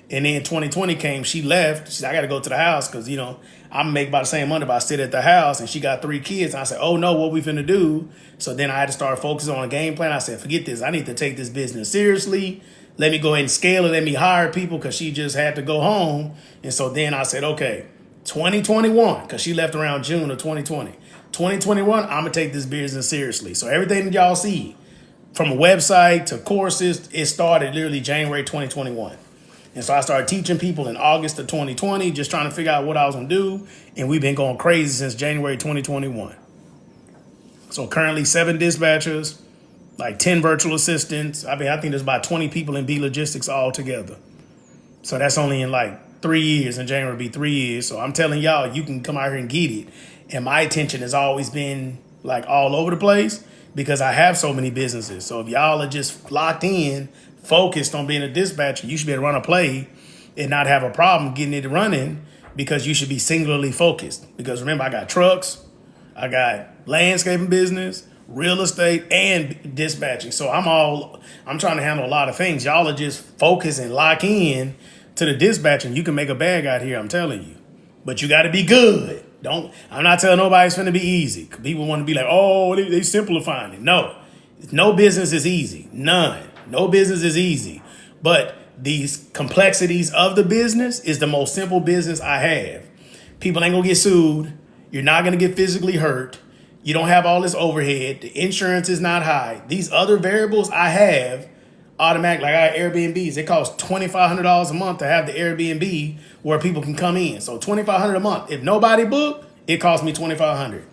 And then 2020 came, she left. She said, I got to go to the house because, you know, I'm make about the same money if I sit at the house. And she got 3 kids. And I said, oh, no, what we finna do? So then I had to start focusing on a game plan. I said, forget this. I need to take this business seriously. Let me go ahead and scale it. Let me hire people, because she just had to go home. And so then I said, okay, 2021, because she left around June of 2020. 2021, I'm going to take this business seriously. So everything that y'all see, from a website to courses, it started literally January 2021. And so I started teaching people in August of 2020, just trying to figure out what I was going to do. And we've been going crazy since January 2021. So currently 7 dispatchers, like 10 virtual assistants. I think there's about 20 people in B Logistics all together. So that's only in like 3 years. In January will be 3 years. So I'm telling y'all, you can come out here and get it. And my attention has always been like all over the place, because I have so many businesses. So if y'all are just locked in, focused on being a dispatcher, you should be able to run a play and not have a problem getting it running, because you should be singularly focused. Because remember, I got trucks, I got landscaping business, real estate, and dispatching. So I'm trying to handle a lot of things. Y'all are just focus and lock in to the dispatching. You can make a bag out here, I'm telling you. But you got to be good. I'm not telling nobody it's going to be easy. People want to be like, oh, they simplifying it. No business is easy. None. No business is easy. But these complexities of the business is the most simple business I have. People ain't going to get sued. You're not going to get physically hurt. You don't have all this overhead. The insurance is not high. These other variables I have automatic, like I have Airbnbs. It costs $2,500 a month to have the Airbnb where people can come in. So $2,500 a month. If nobody book, it costs me $2,500.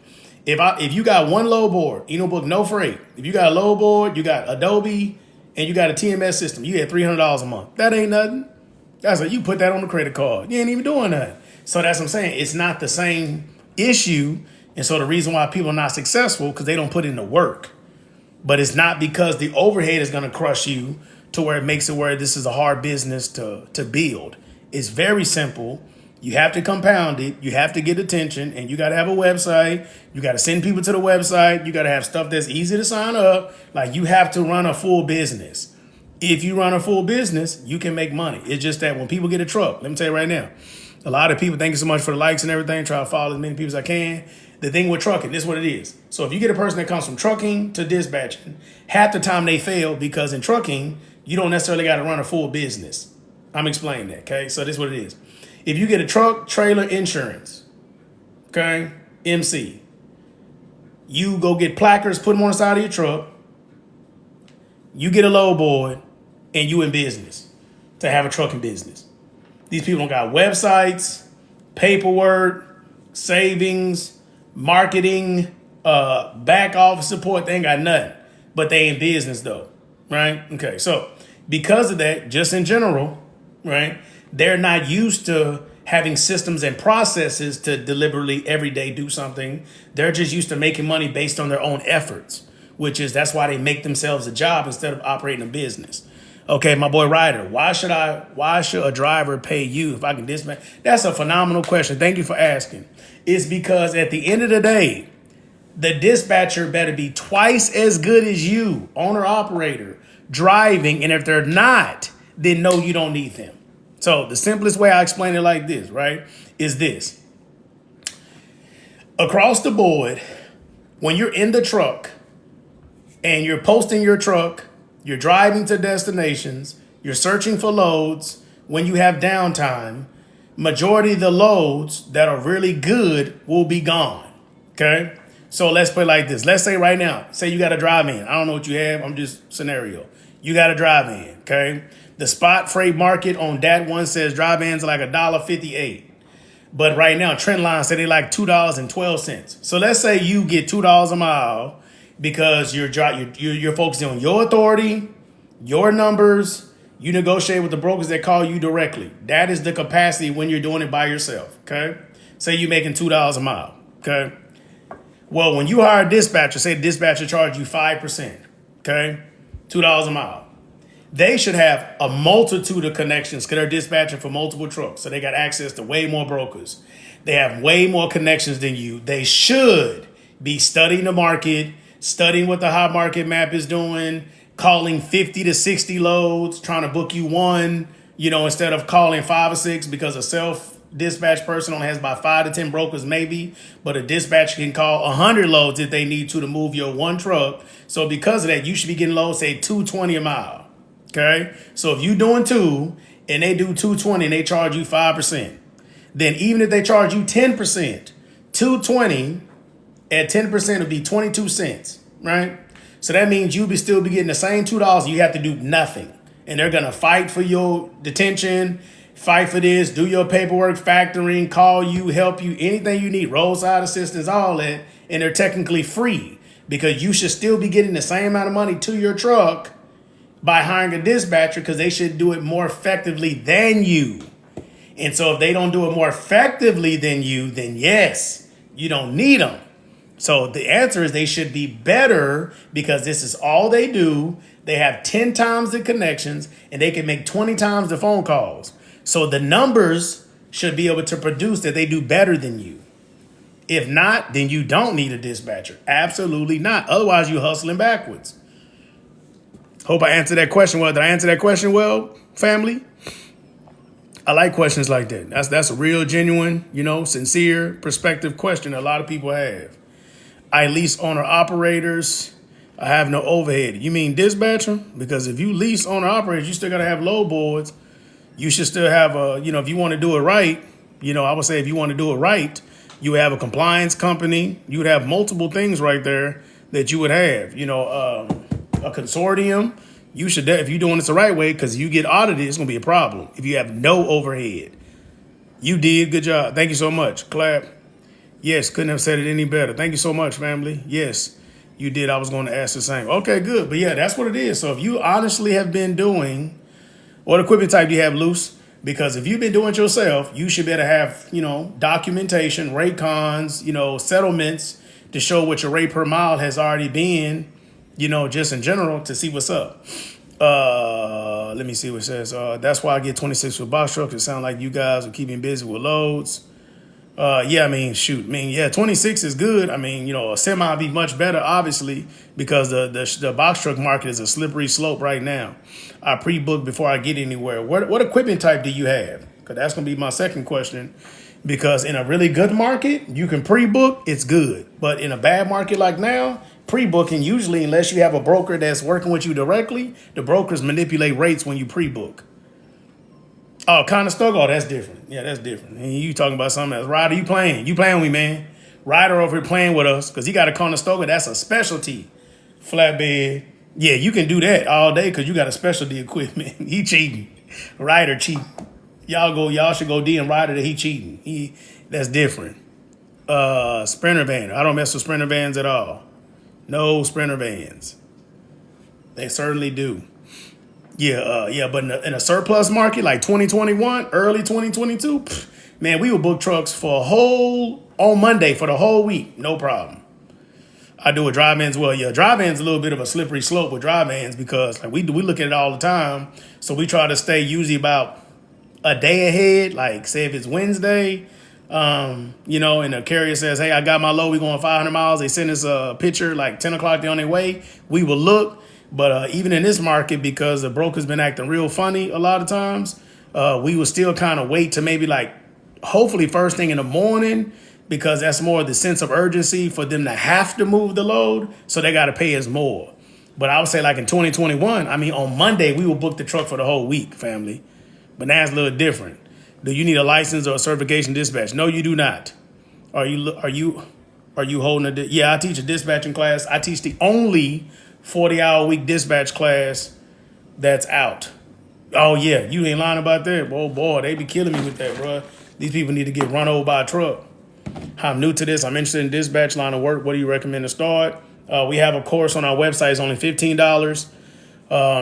If you got one load board, you don't book no freight. If you got a load board, you got Adobe, and you got a TMS system, you get $300 a month. That ain't nothing. That's like you put that on the credit card. You ain't even doing that. So that's what I'm saying. It's not the same issue. And so the reason why people are not successful, because they don't put in the work. But it's not because the overhead is going to crush you to where it makes it where this is a hard business to build. It's very simple. You have to compound it. You have to get attention, and you got to have a website. You got to send people to the website. You got to have stuff that's easy to sign up. Like, you have to run a full business. If you run a full business, you can make money. It's just that when people get a truck, let me tell you right now, a lot of people, thank you so much for the likes and everything, try to follow as many people as I can. The thing with trucking, this is what it is. So if you get a person that comes from trucking to dispatching, half the time they fail because in trucking, you don't necessarily got to run a full business. I'm explaining that, okay? So this is what it is. If you get a truck, trailer, insurance, okay, MC, you go get placards, put them on the side of your truck, you get a load board, and you in business to have a trucking business. These people don't got websites, paperwork, savings, marketing, back office support. They ain't got nothing, but they in business though, right? Okay, so because of that, just in general, right, they're not used to having systems and processes to deliberately every day do something. They're just used to making money based on their own efforts, which is that's why they make themselves a job instead of operating a business. Okay, my boy Ryder, why should a driver pay you if I can dispatch? That's a phenomenal question. Thank you for asking. It's because at the end of the day, the dispatcher better be twice as good as you, owner operator, driving. And if they're not, then no, you don't need them. So the simplest way I explain it like this, right, is this. Across the board, when you're in the truck and you're posting your truck, you're driving to destinations, you're searching for loads, when you have downtime, majority of the loads that are really good will be gone, okay? So let's put it like this. Let's say right now, say you got a drive-in. I don't know what you have. I'm just scenario. You got a drive-in, okay? The spot freight market on that one says drive-ins are like $1.58. But right now, Trendline said they like $2.12. So let's say you get $2 a mile because you're focusing on your authority, your numbers. You negotiate with the brokers that call you directly. That is the capacity when you're doing it by yourself, okay? Say you're making $2 a mile, okay? Well, when you hire a dispatcher, say the dispatcher charge you 5%, okay? $2 a mile. They should have a multitude of connections because they're dispatching for multiple trucks. So they got access to way more brokers. They have way more connections than you. They should be studying the market, studying what the hot market map is doing, calling 50 to 60 loads, trying to book you one, instead of calling 5 or 6 because a self-dispatch person only has about 5 to 10 brokers maybe, but a dispatcher can call 100 loads if they need to move your one truck. So because of that, you should be getting loads, say $2.20 a mile. Okay, so if you're doing 2 and they do $2.20 and they charge you 5%, then even if they charge you 10%, $2.20 at 10% would be 22 cents, right? So that means you'll still be getting the same $2. You have to do nothing, and they're gonna fight for your detention, fight for this, do your paperwork, factoring, call you, help you, anything you need, roadside assistance, all that, and they're technically free because you should still be getting the same amount of money to your truck by hiring a dispatcher because they should do it more effectively than you. And so if they don't do it more effectively than you, then yes, you don't need them. So the answer is they should be better because this is all they do. They have 10 times the connections and they can make 20 times the phone calls. So the numbers should be able to produce that they do better than you. If not, then you don't need a dispatcher. Absolutely not. Otherwise, you're hustling backwards. Hope I answered that question well. Did I answer that question well, family? I like questions like that. That's a real, genuine, sincere, perspective question a lot of people have. I lease owner operators. I have no overhead. You mean dispatcher? Because if you lease owner operators, you still got to have load boards. You should still have if you want to do it right, I would say if you want to do it right, you have a compliance company. You would have multiple things right there that you would have, a consortium. You should, if you're doing this the right way, because you get audited, it's going to be a problem if you have no overhead. You did. Good job. Thank you so much. Clap. Yes, couldn't have said it any better. Thank you so much, family. Yes, you did. I was going to ask the same. Okay, good. But yeah, that's what it is. So if you honestly have been doing, what equipment type do you have loose? Because if you've been doing it yourself, you should better have, documentation, rate cons, settlements to show what your rate per mile has already been, just in general to see what's up. Let me see what it says. That's why I get 26 for box trucks. It sounds like you guys are keeping busy with loads. Yeah, I mean, shoot. I mean, yeah, 26 is good. I mean, a semi would be much better, obviously, because the box truck market is a slippery slope right now. I pre-book before I get anywhere. What equipment type do you have? Because that's going to be my second question. Because in a really good market, you can pre-book, it's good. But in a bad market like now, pre-booking, usually, unless you have a broker that's working with you directly, the brokers manipulate rates when you pre-book. Oh, Conestoga? Oh, that's different. Yeah, that's different. And you talking about something else. Ryder, you playing. You playing with me, man. Ryder over here playing with us because he got a Conestoga. That's a specialty flatbed. Yeah, you can do that all day because you got a specialty equipment. He cheating. Ryder cheating. Y'all should go DM Ryder that he cheating. That's different. Sprinter van. I don't mess with Sprinter vans at all. No Sprinter vans. They certainly do. Yeah, but in a surplus market like 2021, early 2022, man, we would book trucks for on Monday for the whole week, no problem. I do a dry vans well. Yeah, dry vans a little bit of a slippery slope with dry vans because we look at it all the time. So we try to stay usually about a day ahead. Like say if it's Wednesday, and the carrier says, hey, I got my load, we going 500 miles. They send us a picture like 10 o'clock, they're on their way. We will look. But even in this market, because the broker's been acting real funny a lot of times, we will still kind of wait to maybe hopefully first thing in the morning, because that's more the sense of urgency for them to have to move the load. So they got to pay us more. But I would say in 2021, I mean, on Monday, we will book the truck for the whole week, family. But now it's a little different. Do you need a license or a certification dispatch? No, you do not. Are you holding yeah, I teach a dispatching class. I teach the only 40-hour-a-week dispatch class that's out. Oh, yeah, you ain't lying about that. Oh, boy, they be killing me with that, bro. These people need to get run over by a truck. I'm new to this. I'm interested in dispatch line of work. What do you recommend to start? We have a course on our website. It's only $15.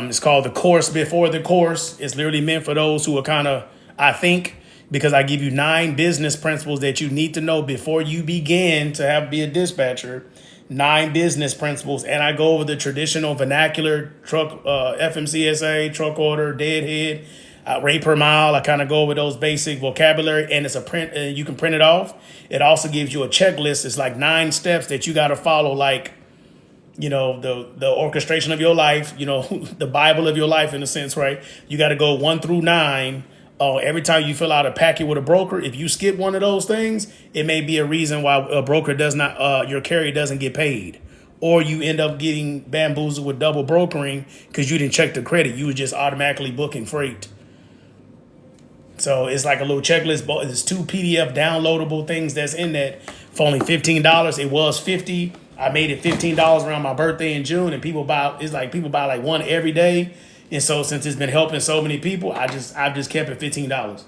It's called The Course Before the Course. It's literally meant for those who are kind of, I think, because I give you 9 business principles that you need to know before you begin to be a dispatcher. 9 business principles, and I go over the traditional vernacular, truck, FMCSA, truck order, deadhead, rate per mile. I kind of go over those basic vocabulary, and it's a print. You can print it off. It also gives you a checklist. It's 9 steps that you got to follow, the orchestration of your life, the Bible of your life in a sense, right? You got to go 1 through 9. Every time you fill out a packet with a broker, if you skip one of those things, it may be a reason why a broker does not, your carrier doesn't get paid. Or you end up getting bamboozled with double brokering because you didn't check the credit. You were just automatically booking freight. So it's like a little checklist. But there's 2 PDF downloadable things that's in that for only $15. It was $50. I made it $15 around my birthday in June, and people buy one every day. And so since it's been helping so many people, I've just kept it $15.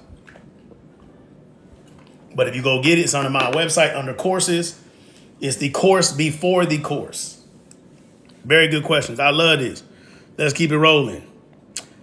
But if you go get it, it's under my website under courses. It's the course before the course. Very good questions. I love this. Let's keep it rolling.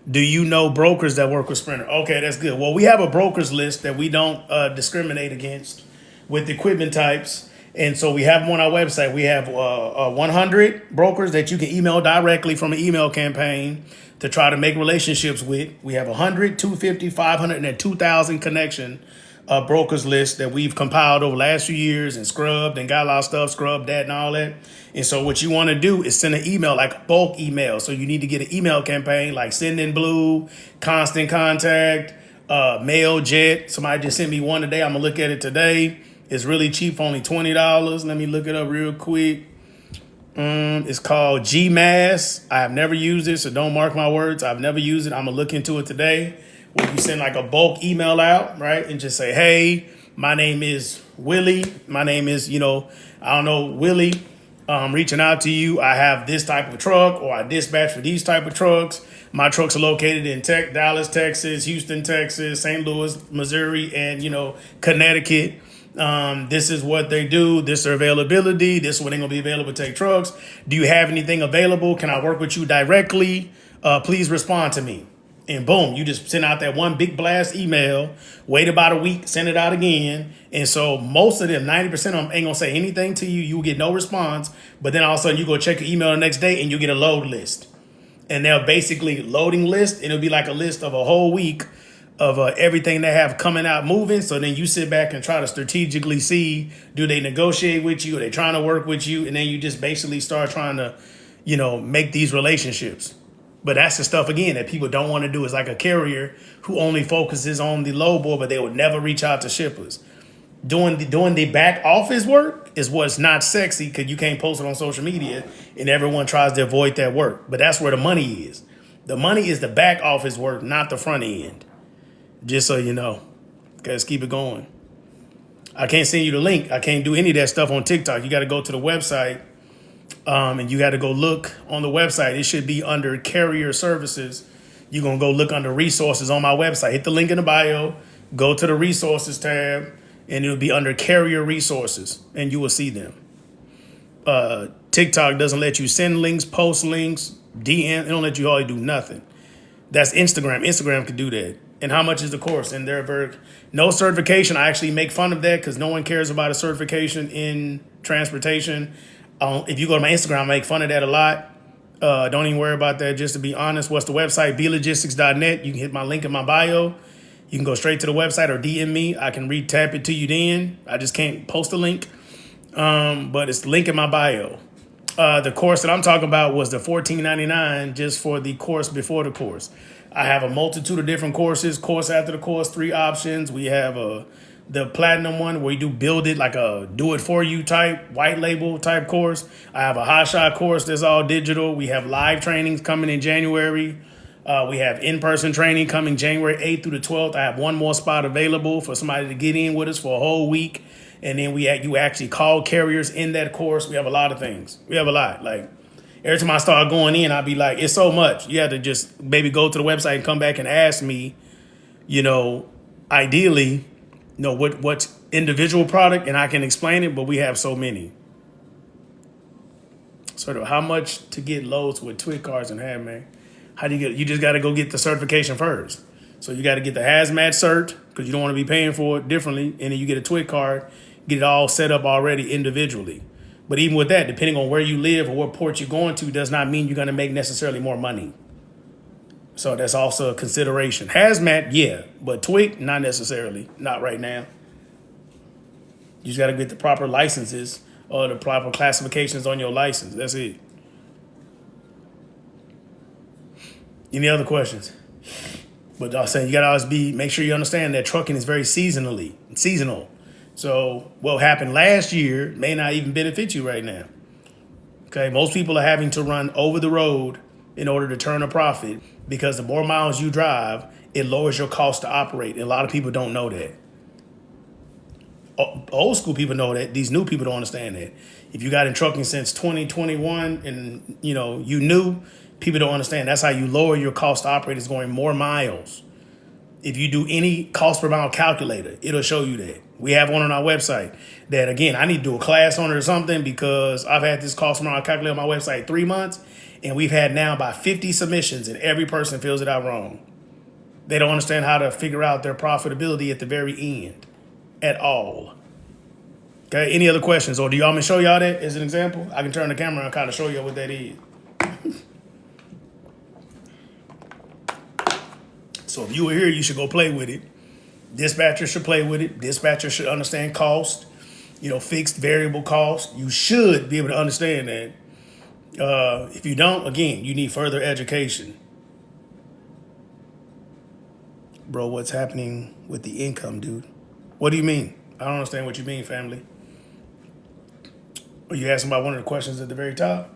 Do you know brokers that work with Sprinter? Okay, that's good. Well, we have a brokers list that we don't discriminate against with equipment types. And so we have them on our website. We have 100 brokers that you can email directly from an email campaign to try to make relationships with. We have 100, 250, 500, and 2,000 connection brokers list that we've compiled over the last few years and scrubbed and got a lot of stuff, scrubbed that and all that. And so what you want to do is send an email, like a bulk email. So you need to get an email campaign like Send in Blue, Constant Contact, MailJet. Somebody just sent me one today. I'm going to look at it today. It's really cheap for only $20. Let me look it up real quick. It's called GMass. I have never used it, so don't mark my words. I've never used it. I'm going to look into it today. Where you send a bulk email out, right? And just say, hey, my name is Willie. My name is, Willie. I'm reaching out to you. I have this type of truck, or I dispatch for these type of trucks. My trucks are located in Dallas, Texas, Houston, Texas, St. Louis, Missouri, and, Connecticut. This is what they do. This is their availability. This is when they're going to be available to take trucks. Do you have anything available? Can I work with you directly? Please respond to me. And boom, you just send out that one big blast email, wait about a week, send it out again. And so most of them, 90% of them ain't going to say anything to you. You will get no response. But then all of a sudden you go check your email the next day and you get a load list. and they'll basically loading list, and it'll be like a list of a whole week of everything they have coming out moving. So then you sit back and try to strategically see, do they negotiate with you? Are they trying to work with you? And then you just basically start trying to, make these relationships. But that's the stuff, again, that people don't want to do. Is like a carrier who only focuses on the low board, but they would never reach out to shippers. Doing the back office work is what's not sexy, because you can't post it on social media and everyone tries to avoid that work. But that's where the money is. The money is the back office work, not the front end. Just so you know. Okay, let's keep it going. I can't send you the link. I can't do any of that stuff on TikTok. You got to go to the website, and you got to go look on the website. It should be under carrier services. You're going to go look under resources on my website. Hit the link in the bio. Go to the resources tab, and it'll be under carrier resources, and you will see them. TikTok doesn't let you send links, post links, DM. It don't let you hardly do nothing. That's Instagram. Instagram can do that. And how much is the course? And they're no certification. I actually make fun of that because no one cares about a certification in transportation. If you go to my Instagram, I make fun of that a lot. Don't even worry about that. Just to be honest, what's the website? BLogistics.net. You can hit my link in my bio. You can go straight to the website or DM me. I can re-tap it to you then. I just can't post a link. But it's the link in my bio. The course that I'm talking about was the $14.99 just for the course before the course. I have a multitude of different courses. Course after the course, 3 options. We have the platinum one where you build it like a do-it-for-you type, white label type course. I have a hot shot course that's all digital. We have live trainings coming in January. We have in-person training coming January 8th through the 12th. I have one more spot available for somebody to get in with us for a whole week. And then you actually call carriers in that course. We have a lot of things. We have a lot. Like, every time I start going in, I'll be like, it's so much. You have to just maybe go to the website and come back and ask me, ideally, what's individual product, and I can explain it, but we have so many. Sort of how much to get loads with Twig cards and Hazmat? How do you just got to go get the certification first. So you got to get the Hazmat cert because you don't want to be paying for it differently. And then you get a Twig card, get it all set up already individually. But even with that, depending on where you live or what port you're going to, does not mean you're going to make necessarily more money. So that's also a consideration. Hazmat, yeah, but Twig, not necessarily. Not right now. You just got to get the proper licenses or the proper classifications on your license. That's it. Any other questions? But I'm saying you got to always make sure you understand that trucking is very seasonal. So what happened last year may not even benefit you right now. Okay, most people are having to run over the road in order to turn a profit because the more miles you drive, it lowers your cost to operate. And a lot of people don't know that. Old school people know that. These new people don't understand that. If you got in trucking since 2021 and you knew, people don't understand. That's how you lower your cost to operate, is going more miles. If you do any cost per mile calculator, it'll show you that. We have one on our website that, again, I need to do a class on it or something because I've had this cost per mile calculator on my website 3 months, and we've had now about 50 submissions, and every person fills it out wrong. They don't understand how to figure out their profitability at the very end at all. Okay, any other questions? Or do y'all want me to show y'all that as an example? I can turn the camera and kind of show you what that is. So if you were here, you should go play with it. Dispatchers should play with it. Dispatchers should understand cost, fixed variable cost. You should be able to understand that. If you don't, again, you need further education. Bro, what's happening with the income, dude? What do you mean? I don't understand what you mean, family. Are you asking about one of the questions at the very top?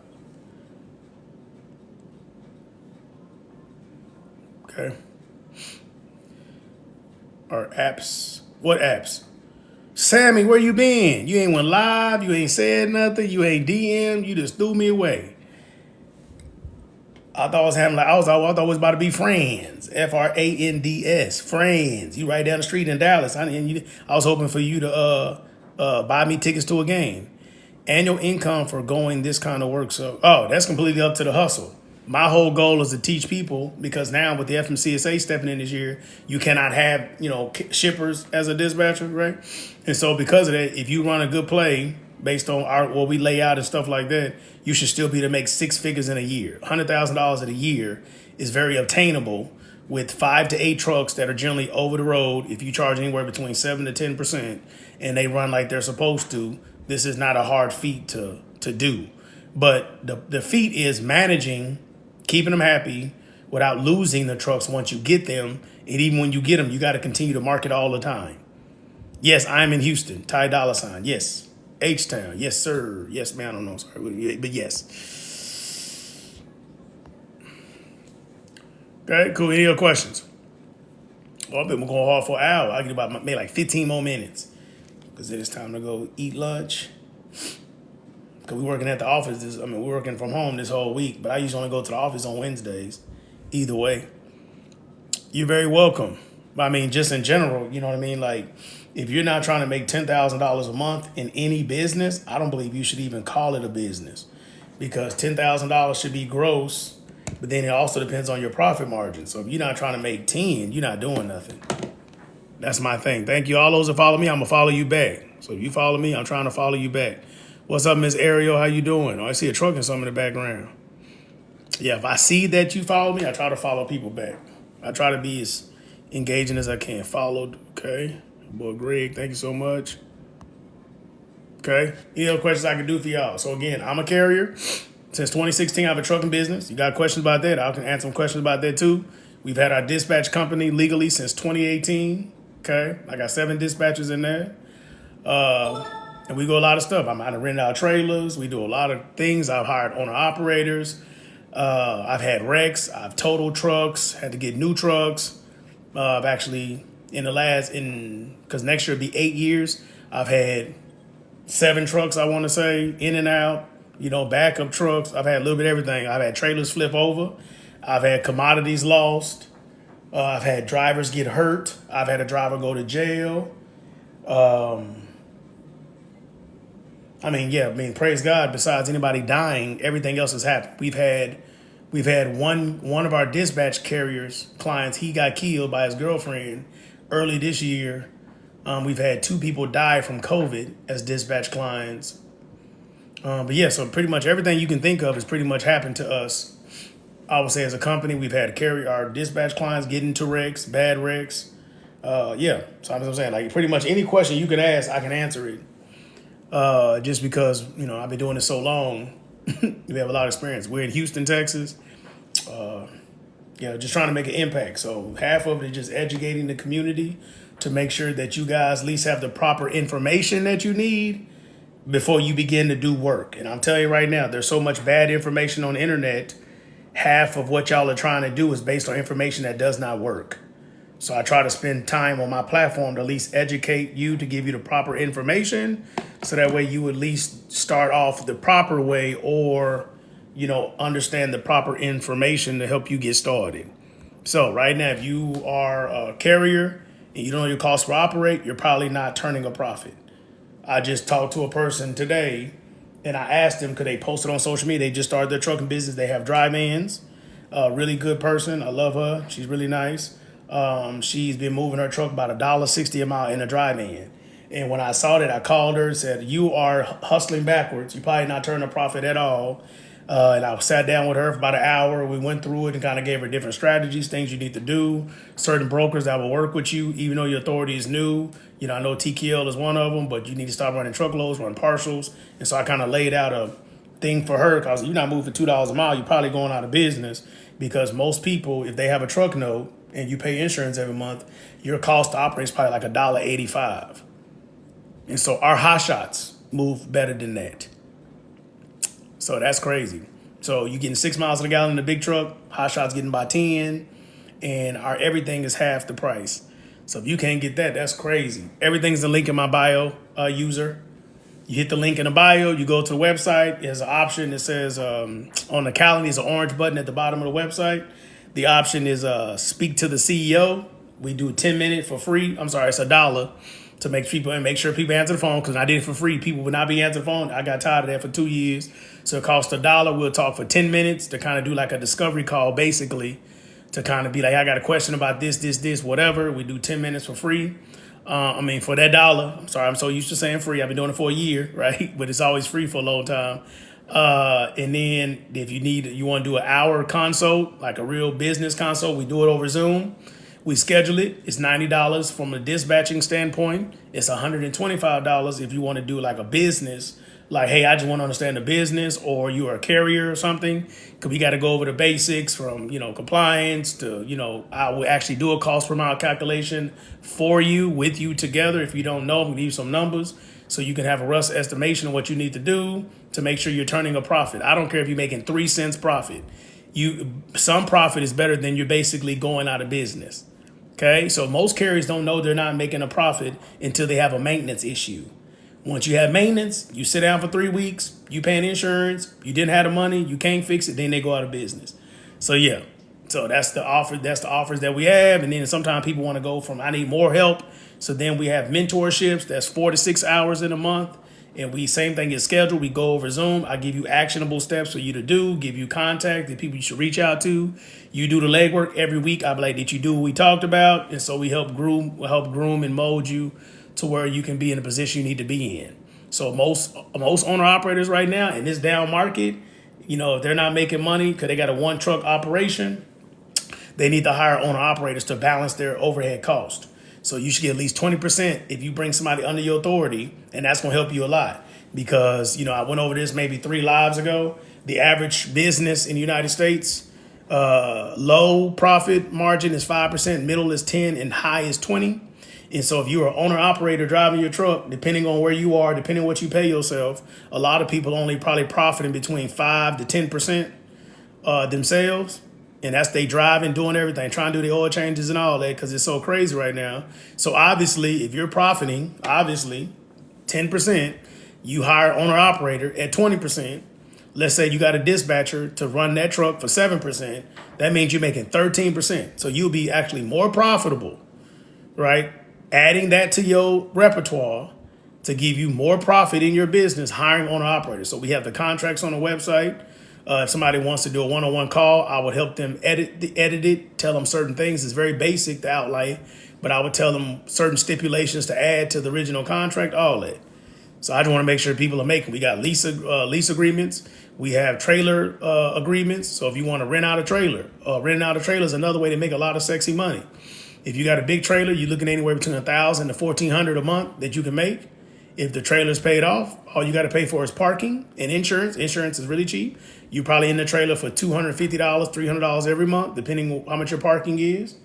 Okay. Or apps. What apps? Sammy, where you been? You ain't went live. You ain't said nothing. You ain't DM. You just threw me away. I thought I was about to be friends. Frands. Friends. You right down the street in Dallas. I was hoping for you to buy me tickets to a game. Annual income for going this kind of work. So, that's completely up to the hustle. My whole goal is to teach people, because now with the FMCSA stepping in this year, you cannot have, shippers as a dispatcher, right? And so because of that, if you run a good play based on what we lay out and stuff like that, you should still be able to make six figures in a year. $100,000 in a year is very obtainable with 5 to 8 trucks that are generally over the road. If you charge anywhere between 7 to 10% and they run like they're supposed to, this is not a hard feat to do. But the feat is managing, keeping them happy without losing the trucks once you get them. And even when you get them, you got to continue to market all the time. Yes, I'm in Houston. Ty Dolla Sign. Yes. H-Town. Yes, sir. Yes, man. I don't know. Sorry. But yes. Okay, cool. Any other questions? Well, I've been going hard for an hour. I'll get about maybe like 15 more minutes. Because then it's time to go eat lunch. Because we're working at the office. We're working from home this whole week. But I usually only go to the office on Wednesdays. Either way. You're very welcome. I mean, just in general, you know what I mean? Like, if you're not trying to make $10,000 a month in any business, I don't believe you should even call it a business. Because $10,000 should be gross, but then it also depends on your profit margin. So if you're not trying to make 10, you're not doing nothing. That's my thing. Thank you. All those that follow me, I'm going to follow you back. So if you follow me, I'm trying to follow you back. What's up, Miss Ariel? How you doing? Oh, I see a truck and something in the background. Yeah, if I see that you follow me, I try to follow people back. I try to be as engaging as I can. Followed. Okay. Boy, Greg, thank you so much. Okay. Any other questions I can do for y'all? So again, I'm a carrier. Since 2016, I have a trucking business. You got questions about that? I can answer some questions about that too. We've had our dispatch company legally since 2018. Okay. I got 7 dispatchers in there. And we do a lot of stuff. I'm out to rent out trailers. We do a lot of things. I've hired owner operators. I've had wrecks. I've totaled trucks, had to get new trucks. I've actually, because next year will be 8 years, I've had 7 trucks, I want to say, in and out, backup trucks. I've had a little bit of everything. I've had trailers flip over. I've had commodities lost. I've had drivers get hurt. I've had a driver go to jail. Praise God, besides anybody dying, everything else has happened. We've had one of our dispatch carriers clients, he got killed by his girlfriend early this year. We've had 2 people die from COVID as dispatch clients. So pretty much everything you can think of has pretty much happened to us. I would say as a company, we've had our dispatch clients get into wrecks, bad wrecks. So that's what I'm saying. Like pretty much any question you can ask, I can answer it. Just because, I've been doing this so long, we have a lot of experience. We're in Houston, Texas. Just trying to make an impact. So half of it is just educating the community to make sure that you guys at least have the proper information that you need before you begin to do work. And I'm telling you right now, there's so much bad information on the internet. Half of what y'all are trying to do is based on information that does not work. So I try to spend time on my platform to at least educate you, to give you the proper information, so that way you at least start off the proper way or, understand the proper information to help you get started. So right now, if you are a carrier and you don't know your cost per operate, you're probably not turning a profit. I just talked to a person today and I asked them, could they post it on social media? They just started their trucking business. They have drive-ins. Really good person. I love her. She's really nice. She's been moving her truck about $1.60 a mile in a drive-in. And when I saw that, I called her and said, you are hustling backwards. You're probably not turning a profit at all. And I sat down with her for about an hour. We went through it and kind of gave her different strategies, things you need to do, certain brokers that will work with you, even though your authority is new. I know TKL is one of them, but you need to stop running truckloads, run partials. And so I kind of laid out a thing for her, because you're not moving $2 a mile, you're probably going out of business, because most people, if they have a truck note and you pay insurance every month, your cost to operate is probably like $1.85. And so our hot shots move better than that. So that's crazy. So you're getting 6 miles to the gallon in the big truck, hot shots getting by 10, and our everything is half the price. So if you can't get that, that's crazy. Everything's the link in my bio, user. You hit the link in the bio, you go to the website, there's an option that says on the calendar, there's an orange button at the bottom of the website. The option is speak to the CEO. We do 10 minutes for free. I'm sorry, it's $1 to make sure people answer the phone, because I did it for free. People would not be answering the phone. I got tired of that for 2 years. So it costs $1. We'll talk for 10 minutes to kind of do like a discovery call, basically, to kind of be like, I got a question about this, whatever. We do 10 minutes for free. For that dollar, I'm sorry, I'm so used to saying free. I've been doing it for a year, right? But it's always free for a long time. And then if you want to do an hour consult, like a real business consult, we do it over Zoom. We schedule it. It's $90 from a dispatching standpoint. It's $125 if you want to do like a business. Like, hey, I just want to understand the business, or you are a carrier or something. Because we got to go over the basics from, compliance to, I will actually do a cost per mile calculation for you, with you together. If you don't know, I'm going to give you some numbers so you can have a rough estimation of what you need to do to make sure you're turning a profit. I don't care if you're making 3 cents profit. Some profit is better than you're basically going out of business. Okay, so most carriers don't know they're not making a profit until they have a maintenance issue. Once you have maintenance, you sit down for 3 weeks, you paying insurance, you didn't have the money, you can't fix it, then they go out of business. So yeah, so that's the offer. That's the offers that we have. And then sometimes people want to go from, I need more help. So then we have mentorships. That's 4 to 6 hours in a month. And same thing is scheduled. We go over Zoom. I give you actionable steps for you to do, give you contact, the people you should reach out to. You do the legwork every week. I be like, did you do what we talked about? And so we help groom and mold you to where you can be in the position you need to be in. So most owner operators right now in this down market, if they're not making money because they got a 1 truck operation, they need to hire owner operators to balance their overhead cost. So you should get at least 20% if you bring somebody under your authority, and that's going to help you a lot. Because, I went over this maybe 3 lives ago. The average business in the United States, low profit margin is 5%, middle is 10, and high is 20. And so if you're an owner operator driving your truck, depending on where you are, depending on what you pay yourself, a lot of people only probably profiting between 5 to 10% themselves. And that's they driving, doing everything, trying to do the oil changes and all that because it's so crazy right now. So obviously, if you're profiting, 10%, you hire owner operator at 20%. Let's say you got a dispatcher to run that truck for 7%. That means you're making 13%. So you'll be actually more profitable, right? Adding that to your repertoire to give you more profit in your business, hiring owner operators. So we have the contracts on the website. If somebody wants to do a one-on-one call, I would help them edit it, tell them certain things. It's very basic, the outlay, but I would tell them certain stipulations to add to the original contract, all that. So I just want to make sure people are making. We got lease agreements. We have trailer agreements. So if you want to rent out a trailer, renting out a trailer is another way to make a lot of sexy money. If you got a big trailer, you're looking anywhere between $1,000 to $1,400 a month that you can make. If the trailer's paid off, all you got to pay for is parking and insurance. Insurance is really cheap. You're probably in the trailer for $250, $300 every month, depending on how much your parking is.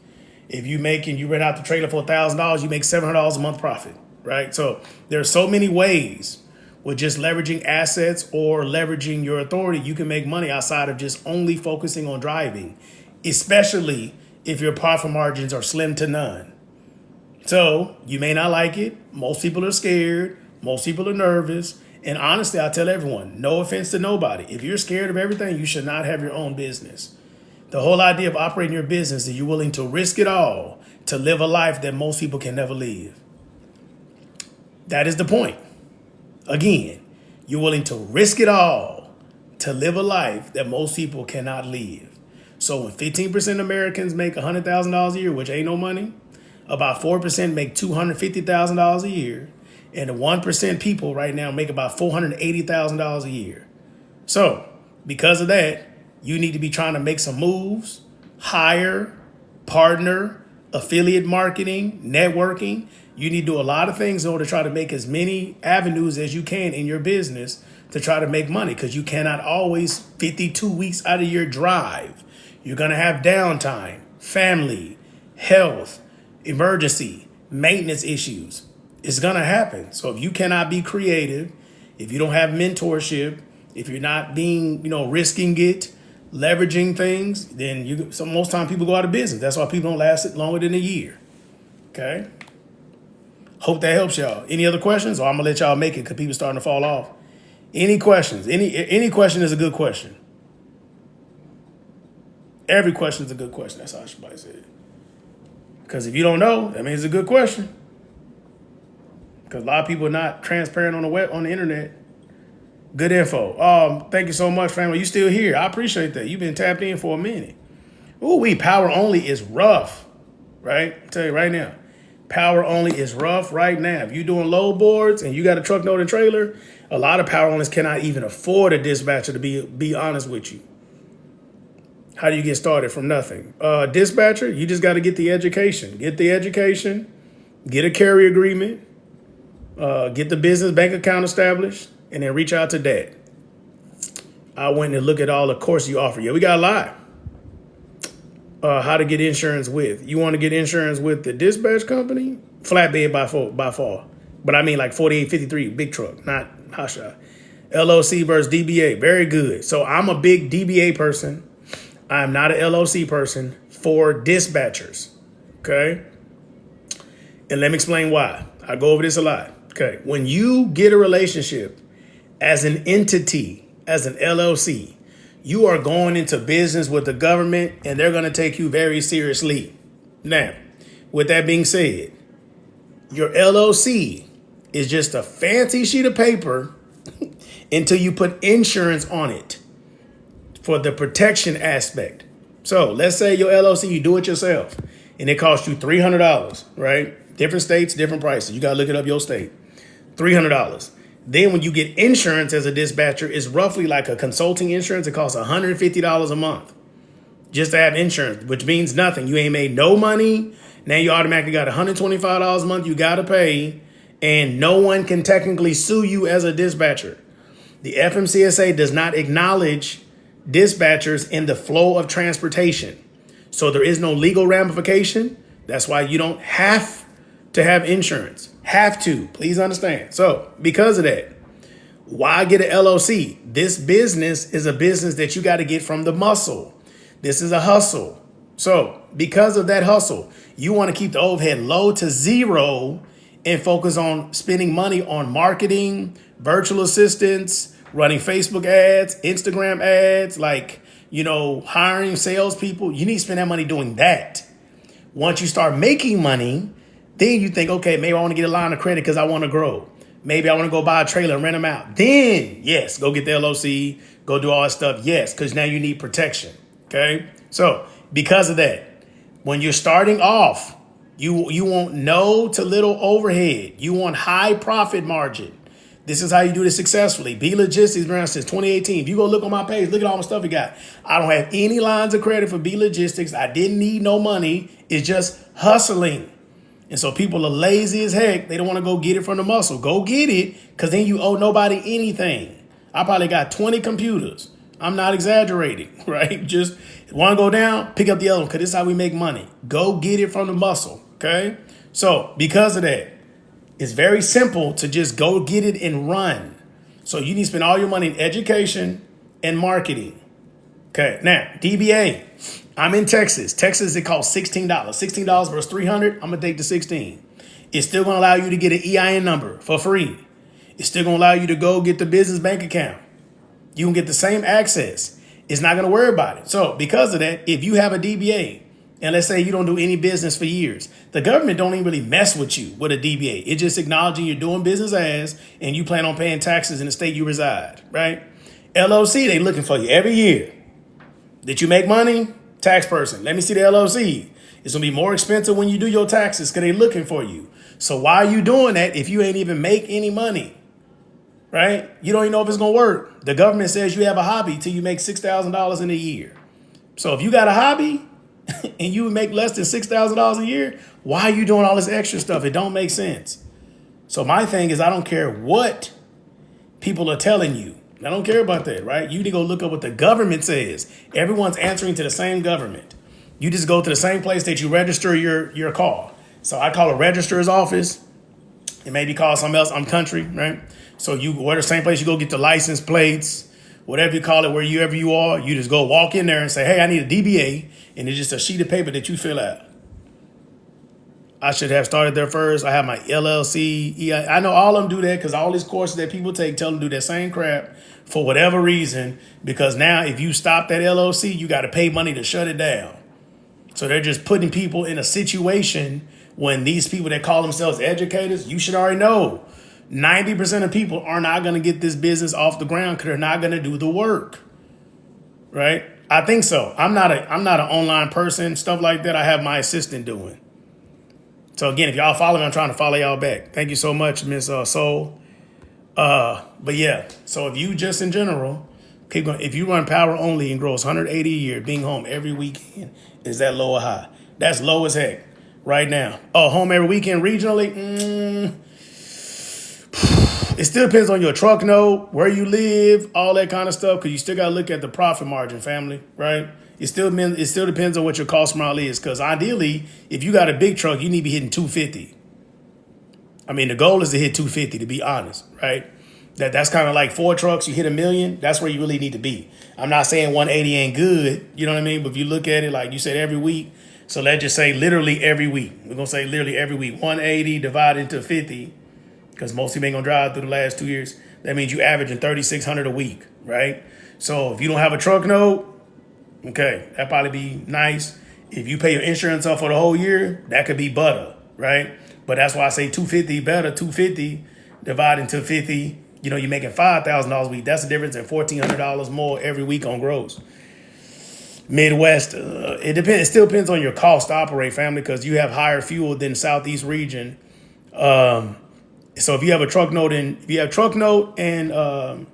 If you rent out the trailer for $1,000, you make $700 a month profit, right? So there are so many ways with just leveraging assets or leveraging your authority, you can make money outside of just only focusing on driving, especially if your profit margins are slim to none. So you may not like it. Most people are scared. Most people are nervous. And honestly, I tell everyone, no offense to nobody. If you're scared of everything, you should not have your own business. The whole idea of operating your business is you're willing to risk it all to live a life that most people can never live. That is the point. Again, you're willing to risk it all to live a life that most people cannot live. So when 15% of Americans make $100,000 a year, which ain't no money, about 4% make $250,000 a year. And the 1% people right now make about $480,000 a year. So because of that, you need to be trying to make some moves, hire, partner, affiliate marketing, networking. You need to do a lot of things in order to try to make as many avenues as you can in your business to try to make money, because you cannot always 52 weeks out of your drive. You're going to have downtime, family, health, emergency, maintenance issues. It's going to happen. So if you cannot be creative, if you don't have mentorship, if you're not being, risking it, leveraging things, then most time people go out of business. That's why people don't last longer than a year. Okay. Hope that helps y'all. Any other questions? Or I'm going to let y'all make it because people starting to fall off. Any questions? Any question is a good question. Every question is a good question. That's how somebody said. Because if you don't know, that means it's a good question. Because a lot of people are not transparent on the internet. Good info. Thank you so much, family. You still here? I appreciate that. You've been tapped in for a minute. Power only is rough, right? I'll tell you right now. Power only is rough right now. If you're doing load boards and you got a truck, load, and trailer, a lot of power onlys cannot even afford a dispatcher, to be honest with you. How do you get started from nothing? Dispatcher, you just got to get the education. Get the education, get a carrier agreement, get the business bank account established, and then reach out to Dad. I went and look at all the courses you offer. Yeah, we got a lot. How to get insurance with. You want to get insurance with the dispatch company? Flatbed by far. But I mean like 4853, big truck, not hot shot. LOC versus DBA, very good. So I'm a big DBA person. I'm not an LOC person for dispatchers, okay? And let me explain why. I go over this a lot, okay? When you get a relationship as an entity, as an LLC, you are going into business with the government and they're going to take you very seriously. Now, with that being said, your LLC is just a fancy sheet of paper until you put insurance on it for the protection aspect. So let's say your LLC, you do it yourself and it costs you $300, right? Different states, different prices. You got to look it up your state. $300. Then when you get insurance as a dispatcher, it's roughly like a consulting insurance. It costs $150 a month just to have insurance, which means nothing. You ain't made no money. Now you automatically got $125 a month you got to pay, and no one can technically sue you as a dispatcher. The FMCSA does not acknowledge dispatchers in the flow of transportation. So there is no legal ramification. That's why you don't have to have insurance. Have to, please understand. So because of that, why get an LLC? This business is a business that you got to get from the muscle. This is a hustle. So because of that hustle, you want to keep the overhead low to zero and focus on spending money on marketing, virtual assistants, running Facebook ads, Instagram ads, hiring salespeople. You need to spend that money doing that. Once you start making money, then you think, okay, maybe I want to get a line of credit because I want to grow. Maybe I want to go buy a trailer and rent them out. Then, yes, go get the LOC, go do all that stuff. Yes, because now you need protection. Okay. So because of that, when you're starting off, you want no to little overhead. You want high profit margin. This is how you do this successfully. B Logistics been around since 2018. If you go look on my page, look at all the stuff we got. I don't have any lines of credit for B Logistics. I didn't need no money. It's just hustling. And so people are lazy as heck. They don't want to go get it from the muscle. Go get it, because then you owe nobody anything. I probably got 20 computers. I'm not exaggerating, right? Just want to go down, pick up the other one, because this is how we make money. Go get it from the muscle, okay? So because of that, it's very simple to just go get it and run. So you need to spend all your money in education and marketing. Okay, now, DBA. I'm in Texas. Texas, it costs $16. $16 versus $300, I'm going to take the 16. It's still going to allow you to get an EIN number for free. It's still going to allow you to go get the business bank account. You can get the same access. It's not going to worry about it. So because of that, if you have a DBA, and let's say you don't do any business for years, the government don't even really mess with you with a DBA. It's just acknowledging you're doing business as, and you plan on paying taxes in the state you reside, right? LOC, they looking for you every year. Did you make money? Tax person, let me see the LLC. It's going to be more expensive when you do your taxes because they're looking for you. So why are you doing that if you ain't even make any money, right? You don't even know if it's going to work. The government says you have a hobby till you make $6,000 in a year. So if you got a hobby and you make less than $6,000 a year, why are you doing all this extra stuff? It don't make sense. So my thing is, I don't care what people are telling you. I don't care about that, right? You need to go look up what the government says. Everyone's answering to the same government. You just go to the same place that you register your car. So I call a registrar's office. It may be called something else. I'm country, right? So you go to the same place you go get the license plates, whatever you call it, wherever you are. You just go walk in there and say, hey, I need a DBA. And it's just a sheet of paper that you fill out. I should have started there first. I have my LLC. I know all of them do that because all these courses that people take tell them to do that same crap for whatever reason. Because now if you stop that LLC, you got to pay money to shut it down. So they're just putting people in a situation when these people that call themselves educators, you should already know 90% of people are not going to get this business off the ground because they're not going to do the work. Right? I think so. I'm not an online person, stuff like that. I have my assistant doing. So again, if y'all follow me, I'm trying to follow y'all back. Thank you so much, Miss Soul. But yeah, so if you just in general keep going, if you run power only and gross 180 a year, being home every weekend, is that low or high? That's low as heck right now. Oh, home every weekend regionally? It still depends on your truck note, where you live, all that kind of stuff, because you still got to look at the profit margin, family, right? It still depends on what your cost per mile is, because ideally, if you got a big truck, you need to be hitting 250. I mean, the goal is to hit 250, to be honest, right? That's kind of like 4 trucks, you hit $1 million, that's where you really need to be. I'm not saying 180 ain't good, you know what I mean? But if you look at it, like you said, every week, so let's just say literally every week. We're going to say literally every week. 180 divided into 50, because most people ain't going to drive through the last 2 years. That means you averaging 3,600 a week, right? So if you don't have a truck note, okay, that'd probably be nice. If you pay your insurance off for the whole year, that could be butter, right? But that's why I say 250 better. 250 divided into 50, you're making $5,000 a week. That's the difference in $1,400 more every week on gross. Midwest, it depends. It still depends on your cost to operate, family, because you have higher fuel than Southeast region. So if you have a truck note and truck note and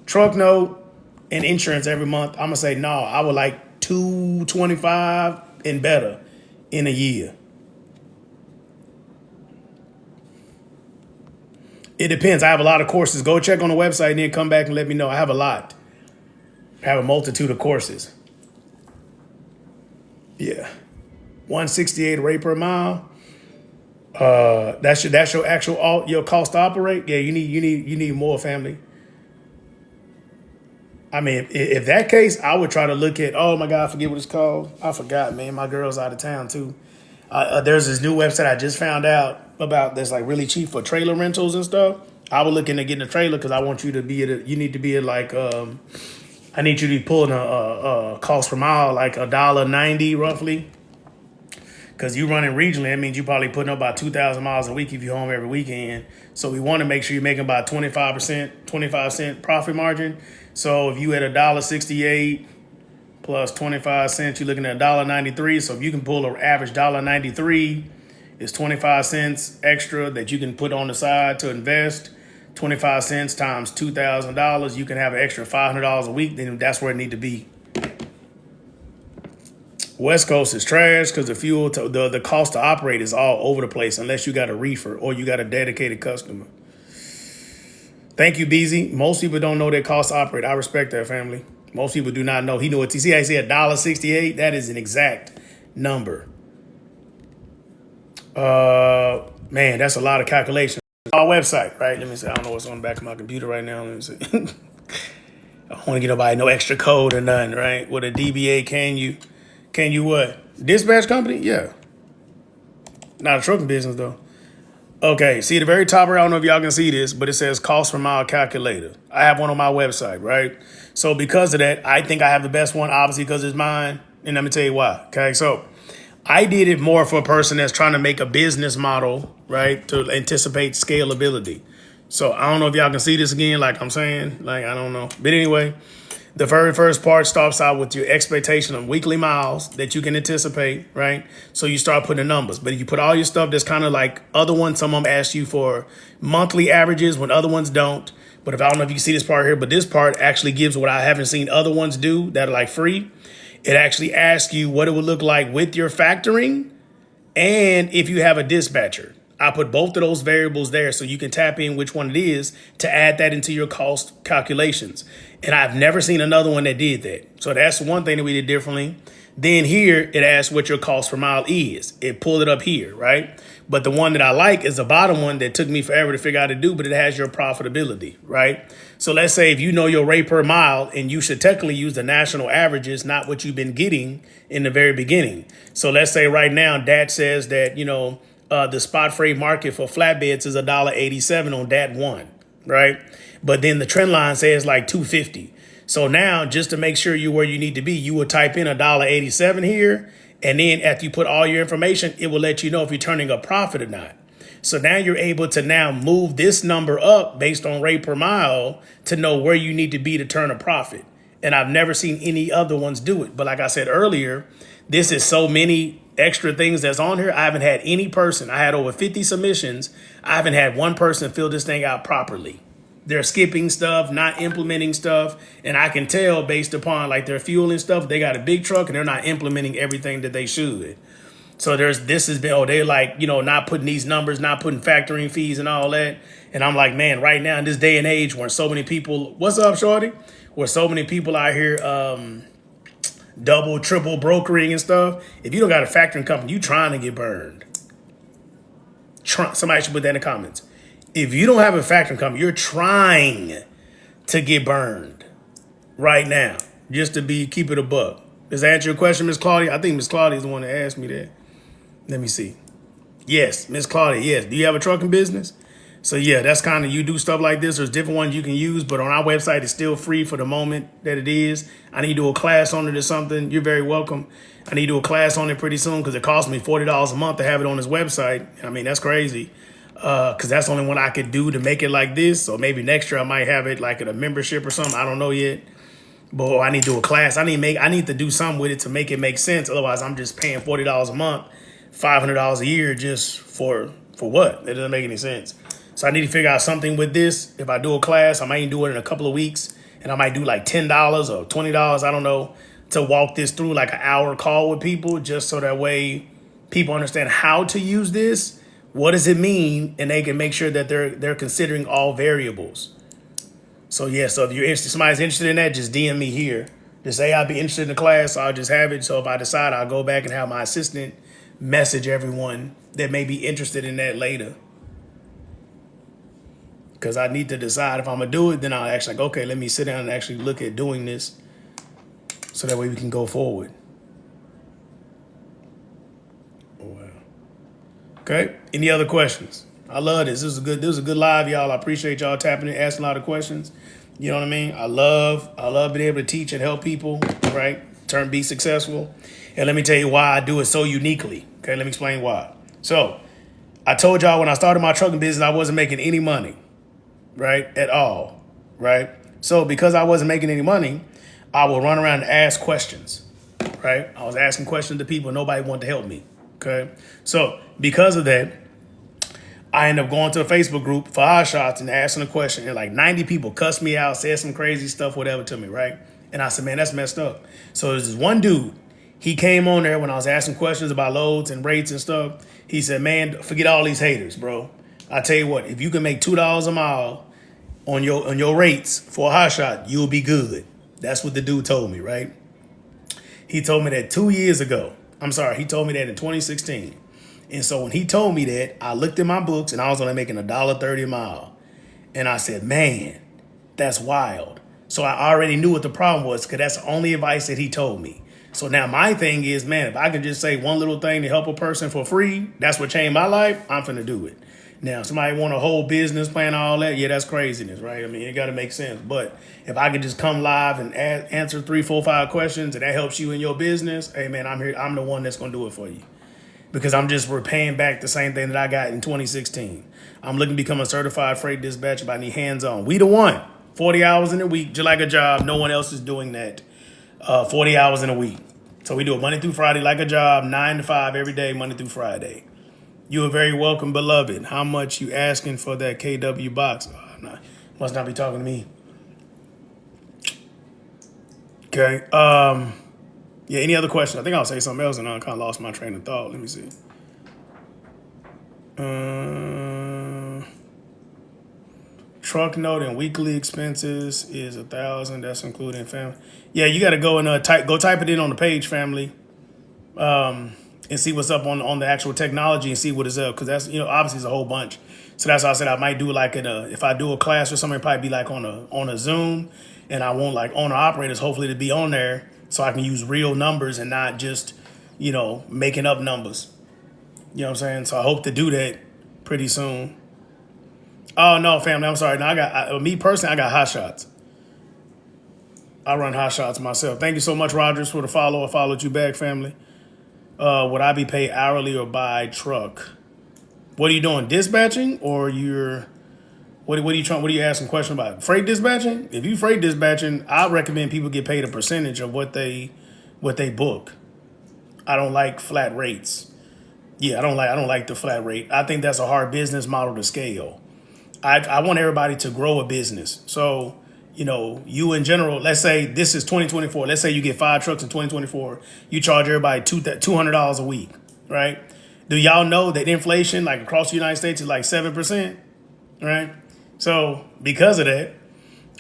truck note and insurance every month, I'm gonna say no. I would like 225 and better in a year. It depends. I have a lot of courses. Go check on the website and then come back and let me know. I have a lot. I have a multitude of courses. Yeah, 168 rate per mile. That's your actual your cost to operate. Yeah, you need more, family. I mean, if that case, I would try to look at. Oh my God, I forget what it's called. I forgot, man. My girl's out of town too. There's this new website I just found out about that's like really cheap for trailer rentals and stuff. I was looking at getting a trailer because I want you to be at. You need to be at like. I need you to be pulling a cost per mile like $1.90 roughly. Because you running regionally, that means you probably putting up about 2,000 miles a week if you're home every weekend. So we want to make sure you're making about 25 cent profit margin. So if you at $1.68 plus 25 cents, you're looking at $1.93. So if you can pull an average $1.93, it's 25 cents extra that you can put on the side to invest. 25 cents times $2,000, you can have an extra $500 a week. Then that's where it need to be. West Coast is trash because the fuel, the cost to operate is all over the place unless you got a reefer or you got a dedicated customer. Thank you, BZ. Most people don't know their cost to operate. I respect that, family. Most people do not know. He knew what he said. $1.68. That is an exact number. Man, that's a lot of calculations. Our website, right? Let me see. I don't know what's on the back of my computer right now. Let me see. I don't want to get nobody no extra code or nothing, right? With a DBA, can you what? Dispatch company? Yeah. Not a trucking business though. Okay, see the very top here, I don't know if y'all can see this, but it says cost per mile calculator. I have one on my website, right? So because of that, I think I have the best one, obviously because it's mine. And let me tell you why. Okay, so I did it more for a person that's trying to make a business model, right, to anticipate scalability. So I don't know if y'all can see this again, like I'm saying, like I don't know. But anyway, the very first part starts out with your expectation of weekly miles that you can anticipate, right? So you start putting the numbers. But if you put all your stuff that's kind of like other ones, some of them ask you for monthly averages when other ones don't. But if I don't know if you can see this part here, but this part actually gives what I haven't seen other ones do that are like free. It actually asks you what it would look like with your factoring and if you have a dispatcher. I put both of those variables there so you can tap in which one it is to add that into your cost calculations. And I've never seen another one that did that. So that's one thing that we did differently. Then here, it asks what your cost per mile is. It pulled it up here, right? But the one that I like is the bottom one that took me forever to figure out how to do, but it has your profitability, right? So let's say if you know your rate per mile, and you should technically use the national averages, not what you've been getting in the very beginning. So let's say right now, DAT says that, the spot freight market for flatbeds is $1.87 on DAT 1, right? But then the trend line says like $2.50. So now, just to make sure you're where you need to be, you will type in $1.87 here. And then after you put all your information, it will let you know if you're turning a profit or not. So now you're able to now move this number up based on rate per mile to know where you need to be to turn a profit. And I've never seen any other ones do it. But like I said earlier, this is so many extra things that's on here, I haven't had any person. I had over 50 submissions. I haven't had one person fill this thing out properly. They're skipping stuff, not implementing stuff. And I can tell based upon like their fuel and stuff, they got a big truck and they're not implementing everything that they should. So this has been, they're like, not putting these numbers, not putting factoring fees and all that. And I'm like, man, right now in this day and age where so many people, what's up, shorty? Where so many people out here double, triple brokering and stuff. If you don't got a factoring company, you trying to get burned. Somebody should put that in the comments. If you don't have a factoring company, you're trying to get burned right now, just to keep it a buck. Does that answer your question, Miss Claudia? I think Miss Claudia is the one that asked me that. Let me see. Yes, Miss Claudia, yes. Do you have a trucking business? So yeah, that's kind of, you do stuff like this. There's different ones you can use, but on our website, it's still free for the moment that it is. I need to do a class on it or something. You're very welcome. I need to do a class on it pretty soon because it costs me $40 a month to have it on this website. I mean, that's crazy. Because that's the only one I could do to make it like this. So maybe next year I might have it like at a membership or something. I don't know yet. But I need to do a class. I need to do something with it to make it make sense. Otherwise, I'm just paying $40 a month, $500 a year just for what? It doesn't make any sense. So I need to figure out something with this. If I do a class, I might even do it in a couple of weeks. And I might do like $10 or $20, I don't know, to walk this through like an hour call with people, just so that way people understand how to use this. What does it mean? And they can make sure that they're considering all variables. So yeah, so if you're interested, somebody's interested in that, just DM me here. Just say I'll be interested in the class. I'll just have it. So if I decide, I'll go back and have my assistant message everyone that may be interested in that later. Because I need to decide if I'm going to do it, then I'll actually like, okay, let me sit down and actually look at doing this so that way we can go forward. Oh, wow. Okay. Any other questions? I love this. This was a good live, y'all. I appreciate y'all tapping in, asking a lot of questions. You know what I mean? I love being able to teach and help people, right? Be successful. And let me tell you why I do it so uniquely. Okay, let me explain why. So I told y'all when I started my trucking business, I wasn't making any money, right? At all, right? So because I wasn't making any money, I would run around and ask questions, right? I was asking questions to people. Nobody wanted to help me, okay? So because of that, I ended up going to a Facebook group for Hot Shots and asking a question. And like 90 people cussed me out, said some crazy stuff, whatever to me, right? And I said, man, that's messed up. So there's this one dude. He came on there when I was asking questions about loads and rates and stuff. He said, man, forget all these haters, bro. I tell you what, if you can make $2 a mile on your rates for a Hot Shot, you'll be good. That's what the dude told me, right? He told me that 2 years ago. He told me that in 2016. And so when he told me that, I looked in my books and I was only making $1.30 a mile. And I said, man, that's wild. So I already knew what the problem was because that's the only advice that he told me. So now my thing is, man, if I can just say one little thing to help a person for free, that's what changed my life, I'm finna do it. Now, somebody want a whole business plan, all that, yeah, that's craziness, right? I mean, it got to make sense. But if I could just come live and answer 3, 4, 5 questions and that helps you in your business, hey, man, I'm here. I'm the one that's going to do it for you. Because I'm just repaying back the same thing that I got in 2016. I'm looking to become a certified freight dispatcher, but I need hands-on. We the one. 40 hours in a week, just like a job. No one else is doing that. 40 hours in a week. So we do it Monday through Friday like a job, 9 to 5 every day, Monday through Friday. You are very welcome, beloved. How much you asking for that KW box? Oh, must not be talking to me. Okay. Yeah, any other questions? I think I'll say something else and I kind of lost my train of thought. Let me see. Truck note and weekly expenses is $1,000. That's including family. Yeah, you got to go and type it in on the page, family, and see what's up on the actual technology and see what is up because that's obviously it's a whole bunch. So that's why I said I might do like if I do a class or something, it'd probably be like on a Zoom, and I want like owner operators hopefully to be on there so I can use real numbers and not just making up numbers. You know what I'm saying? So I hope to do that pretty soon. Oh, no, family, I'm sorry. Now, me personally, I got Hot Shots. I run Hot Shots myself. Thank you so much, Rogers, for the follow. I followed you back, family. Would I be paid hourly or by truck? What are you doing, dispatching? Or what are you asking a question about? Freight dispatching? If you freight dispatching, I recommend people get paid a percentage of what they book. I don't like flat rates. Yeah, I don't like the flat rate. I think that's a hard business model to scale. I want everybody to grow a business. So, you in general, let's say this is 2024. Let's say you get 5 trucks in 2024. You charge everybody $200 a week, right? Do y'all know that inflation, like across the United States, is like 7%, right? So because of that,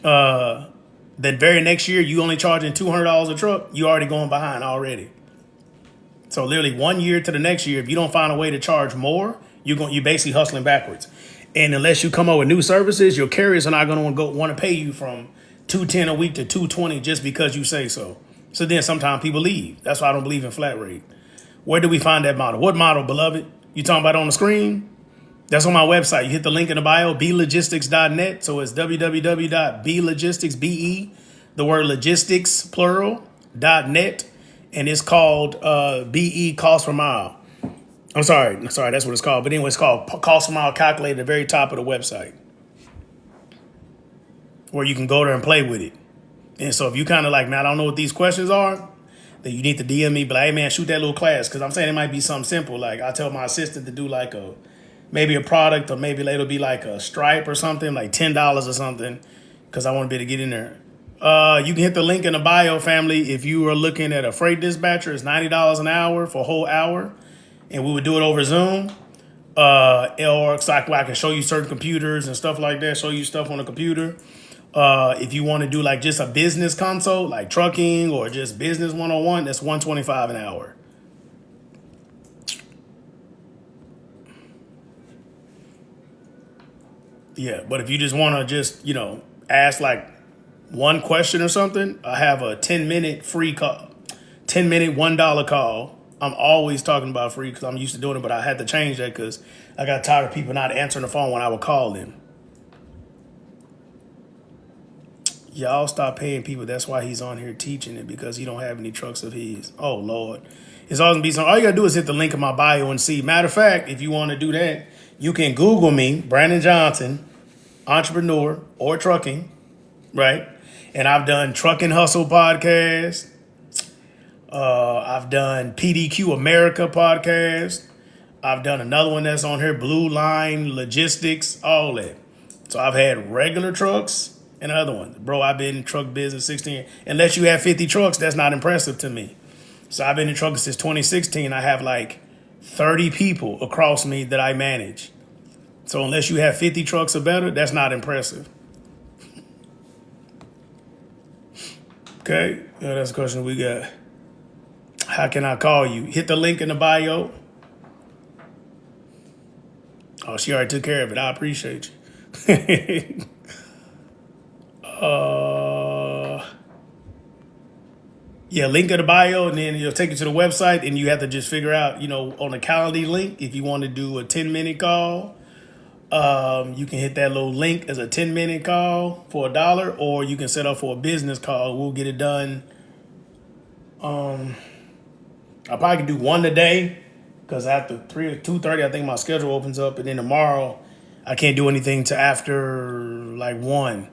that very next year, you only charging $200 a truck, you already going behind already. So literally 1 year to the next year, if you don't find a way to charge more, you're basically hustling backwards. And unless you come up with new services, your carriers are not going to want to pay you from $210 a week to $220 just because you say so. So then sometimes people leave. That's why I don't believe in flat rate. Where do we find that model? What model, beloved? You talking about on the screen? That's on my website. You hit the link in the bio, belogistics.net. So it's www.belogistics, B-E, the word logistics, plural, .net. And it's called BE cost per mile. I'm sorry, that's what it's called. But anyway, it's called cost per mile calculator at the very top of the website, where you can go there and play with it. And so if you kind of like, man, I don't know what these questions are, then you need to DM me, but like, hey man, shoot that little class. Because I'm saying it might be something simple. Like I tell my assistant to do like maybe a product, or maybe it'll be like a Stripe or something, like $10 or something, because I want to be able to get in there. You can hit the link in the bio, family. If you are looking at a freight dispatcher, it's $90 an hour for a whole hour. And we would do it over Zoom. Or so I can show you certain computers and stuff like that, show you stuff on the computer. If you want to do like just a business consult, like trucking or just business 101, that's $125 an hour. Yeah, but if you just want to just, ask like one question or something, I have a 10-minute free call, 10-minute $1 call. I'm always talking about free because I'm used to doing it, but I had to change that because I got tired of people not answering the phone when I would call them. Y'all stop paying people. That's why he's on here teaching it, because he don't have any trucks of his. Oh, Lord. It's always going to be something. All you got to do is hit the link in my bio and see. Matter of fact, if you want to do that, you can Google me, Brandon Johnson, entrepreneur or trucking, right? And I've done Trucking Hustle podcast. I've done PDQ America podcast. I've done another one that's on here, Blue Line Logistics, all that. So I've had regular trucks and other ones. Bro, I've been in truck business 16. Unless you have 50 trucks, that's not impressive to me. So I've been in trucking since 2016. I have like 30 people across me that I manage. So unless you have 50 trucks or better, that's not impressive. Okay, that's the question we got. How can I call you? Hit the link in the bio. Oh, she already took care of it. I appreciate you. Yeah, link in the bio, and then it'll take you to the website, and you have to just figure out, on the Calendly link, if you want to do a 10-minute call, you can hit that little link as a 10-minute call for $1, or you can set up for a business call. We'll get it done. I probably can do one today, because after 2:30, I think my schedule opens up, and then tomorrow I can't do anything till after like 1.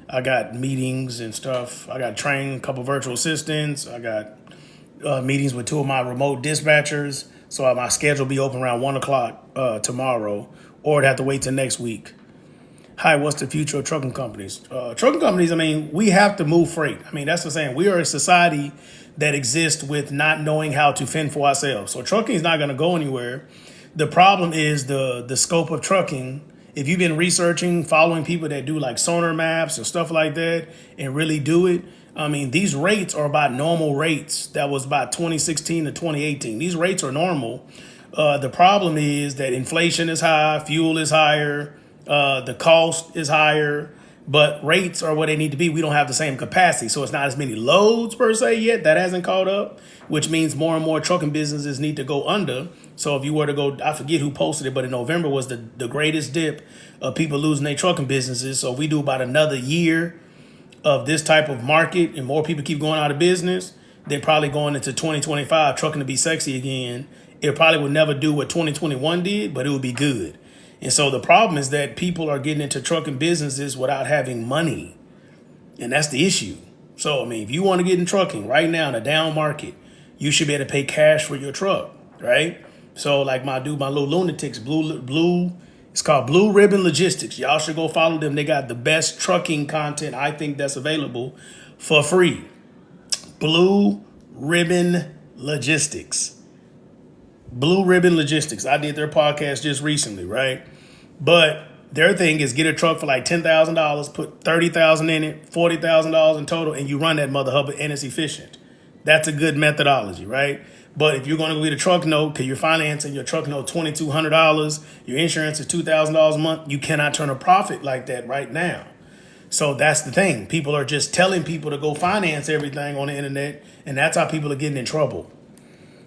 I got meetings and stuff. I got trained a couple virtual assistants. I got meetings with 2 of my remote dispatchers. So my schedule will be open around 1 o'clock tomorrow, or it'd have to wait till next week. Hi, what's the future of trucking companies? Trucking companies, we have to move freight. That's the saying. We are a society that exists with not knowing how to fend for ourselves. So trucking is not going to go anywhere. The problem is the scope of trucking. If you've been researching, following people that do like sonar maps and stuff like that and really do it, these rates are about normal rates. That was about 2016 to 2018. These rates are normal. The problem is that inflation is high, fuel is higher, the cost is higher, but rates are what they need to be. We don't have the same capacity, so it's not as many loads per se yet. That hasn't caught up, which means more and more trucking businesses need to go under. So if you were to go, I forget who posted it, but in November was the greatest dip of people losing their trucking businesses. So if we do about another year of this type of market and more people keep going out of business, then probably going into 2025, trucking to be sexy again. It probably would never do what 2021 did, but it would be good. And so the problem is that people are getting into trucking businesses without having money. And that's the issue. So, if you want to get in trucking right now in a down market, you should be able to pay cash for your truck, right? So like my little lunatics, blue, it's called Blue Ribbon Logistics. Y'all should go follow them. They got the best trucking content I think that's available for free. Blue Ribbon Logistics. Blue Ribbon Logistics. I did their podcast just recently, right? But their thing is get a truck for like $10,000, put $30,000 in it, $40,000 in total, and you run that mother hubba and it's efficient. That's a good methodology, right? But if you're going to go get a truck note because you're financing your truck note $2,200, your insurance is $2,000 a month, you cannot turn a profit like that right now. So that's the thing. People are just telling people to go finance everything on the internet, and that's how people are getting in trouble.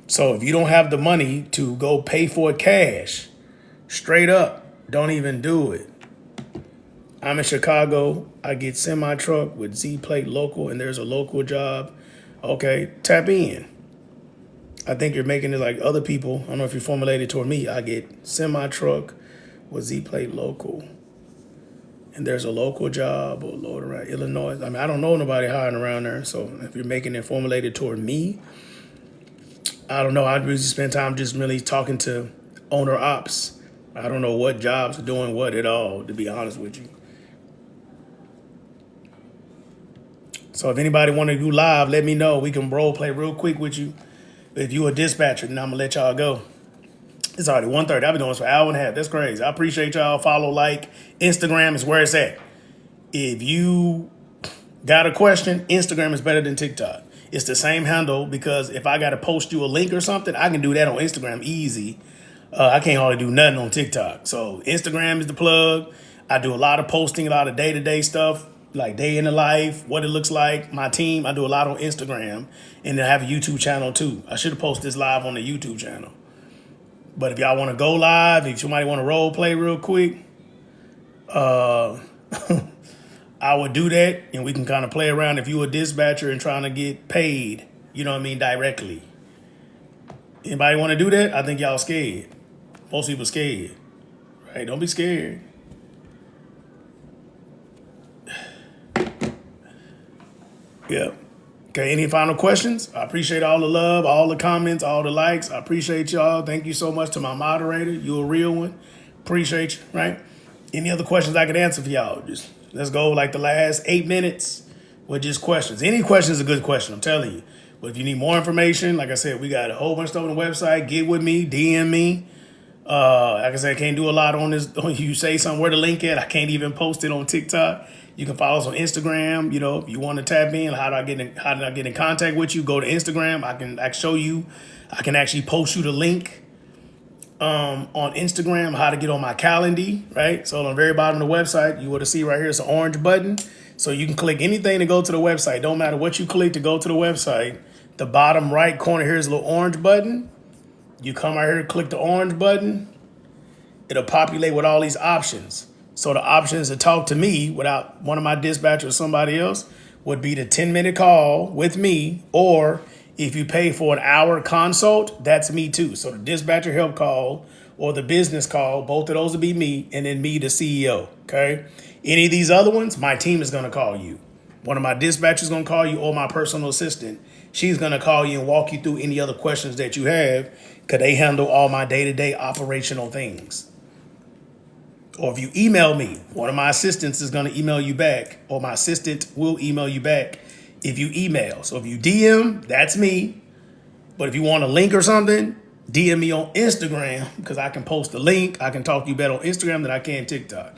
So if you don't have the money to go pay for it cash, straight up, don't even do it. I'm in Chicago. I get semi-truck with Z-Plate local, and there's a local job. Okay, tap in. I think you're making it like other people. I don't know if you formulated toward me. I get semi-truck with Z-Plate local, and there's a local job or load around Illinois. I mean, I don't know nobody hiring around there. So if you're making it formulated toward me, I don't know. I'd really spend time just really talking to owner ops. I don't know what jobs are doing what at all, to be honest with you. So if anybody want to do live, let me know. We can role play real quick with you. If you a dispatcher, then I'm going to let y'all go. It's already 1:30. I've been doing this for an hour and a half. That's crazy. I appreciate y'all. Follow, like. Instagram is where it's at. If you got a question, Instagram is better than TikTok. It's the same handle because if I got to post you a link or something, I can do that on Instagram easy. I can't hardly do nothing on TikTok. So Instagram is the plug. I do a lot of posting, a lot of day-to-day stuff, like day in the life, what it looks like, my team. I do a lot on Instagram, and I have a YouTube channel too. I should have posted this live on the YouTube channel. But if y'all want to go live, if somebody want to role play real quick, I would do that, and we can kind of play around if you a dispatcher and trying to get paid, you know what I mean, directly. Anybody want to do that? I think y'all scared. Most people scared, right? Don't be scared. Yeah. Okay, any final questions? I appreciate all the love, all the comments, all the likes. I appreciate y'all. Thank you so much to my moderator. You a real one. Appreciate you, right? Any other questions I could answer for y'all? Just let's go like the last 8 minutes with just questions. Any question is a good question, I'm telling you. But if you need more information, like I said, we got a whole bunch of stuff on the website. Get with me, DM me. Like I said, I can't do a lot on this. You say something, where the link at? I can't even post it on TikTok. You can follow us on Instagram. You know, if you want to tap in, how did I get in contact with you? Go to Instagram. I can show you. I can actually post you the link on Instagram, how to get on my calendar, right? So on the very bottom of the website, you will see right here, it's an orange button. So you can click anything to go to the website. Don't matter what you click to go to the website. The bottom right corner here is a little orange button. You come right here, click the orange button. It'll populate with all these options. So the options to talk to me without one of my dispatchers or somebody else would be the 10-minute call with me, or if you pay for an hour consult, that's me too. So the dispatcher help call or the business call, both of those will be me, and then me, the CEO, okay? Any of these other ones, my team is gonna call you. One of my dispatchers is gonna call you, or my personal assistant. She's gonna call you and walk you through any other questions that you have, because they handle all my day-to-day operational things. Or if you email me, one of my assistants is going to email you back, or my assistant will email you back if you email. So if you DM, that's me. But if you want a link or something, DM me on Instagram, because I can post the link. I can talk to you better on Instagram than I can TikTok.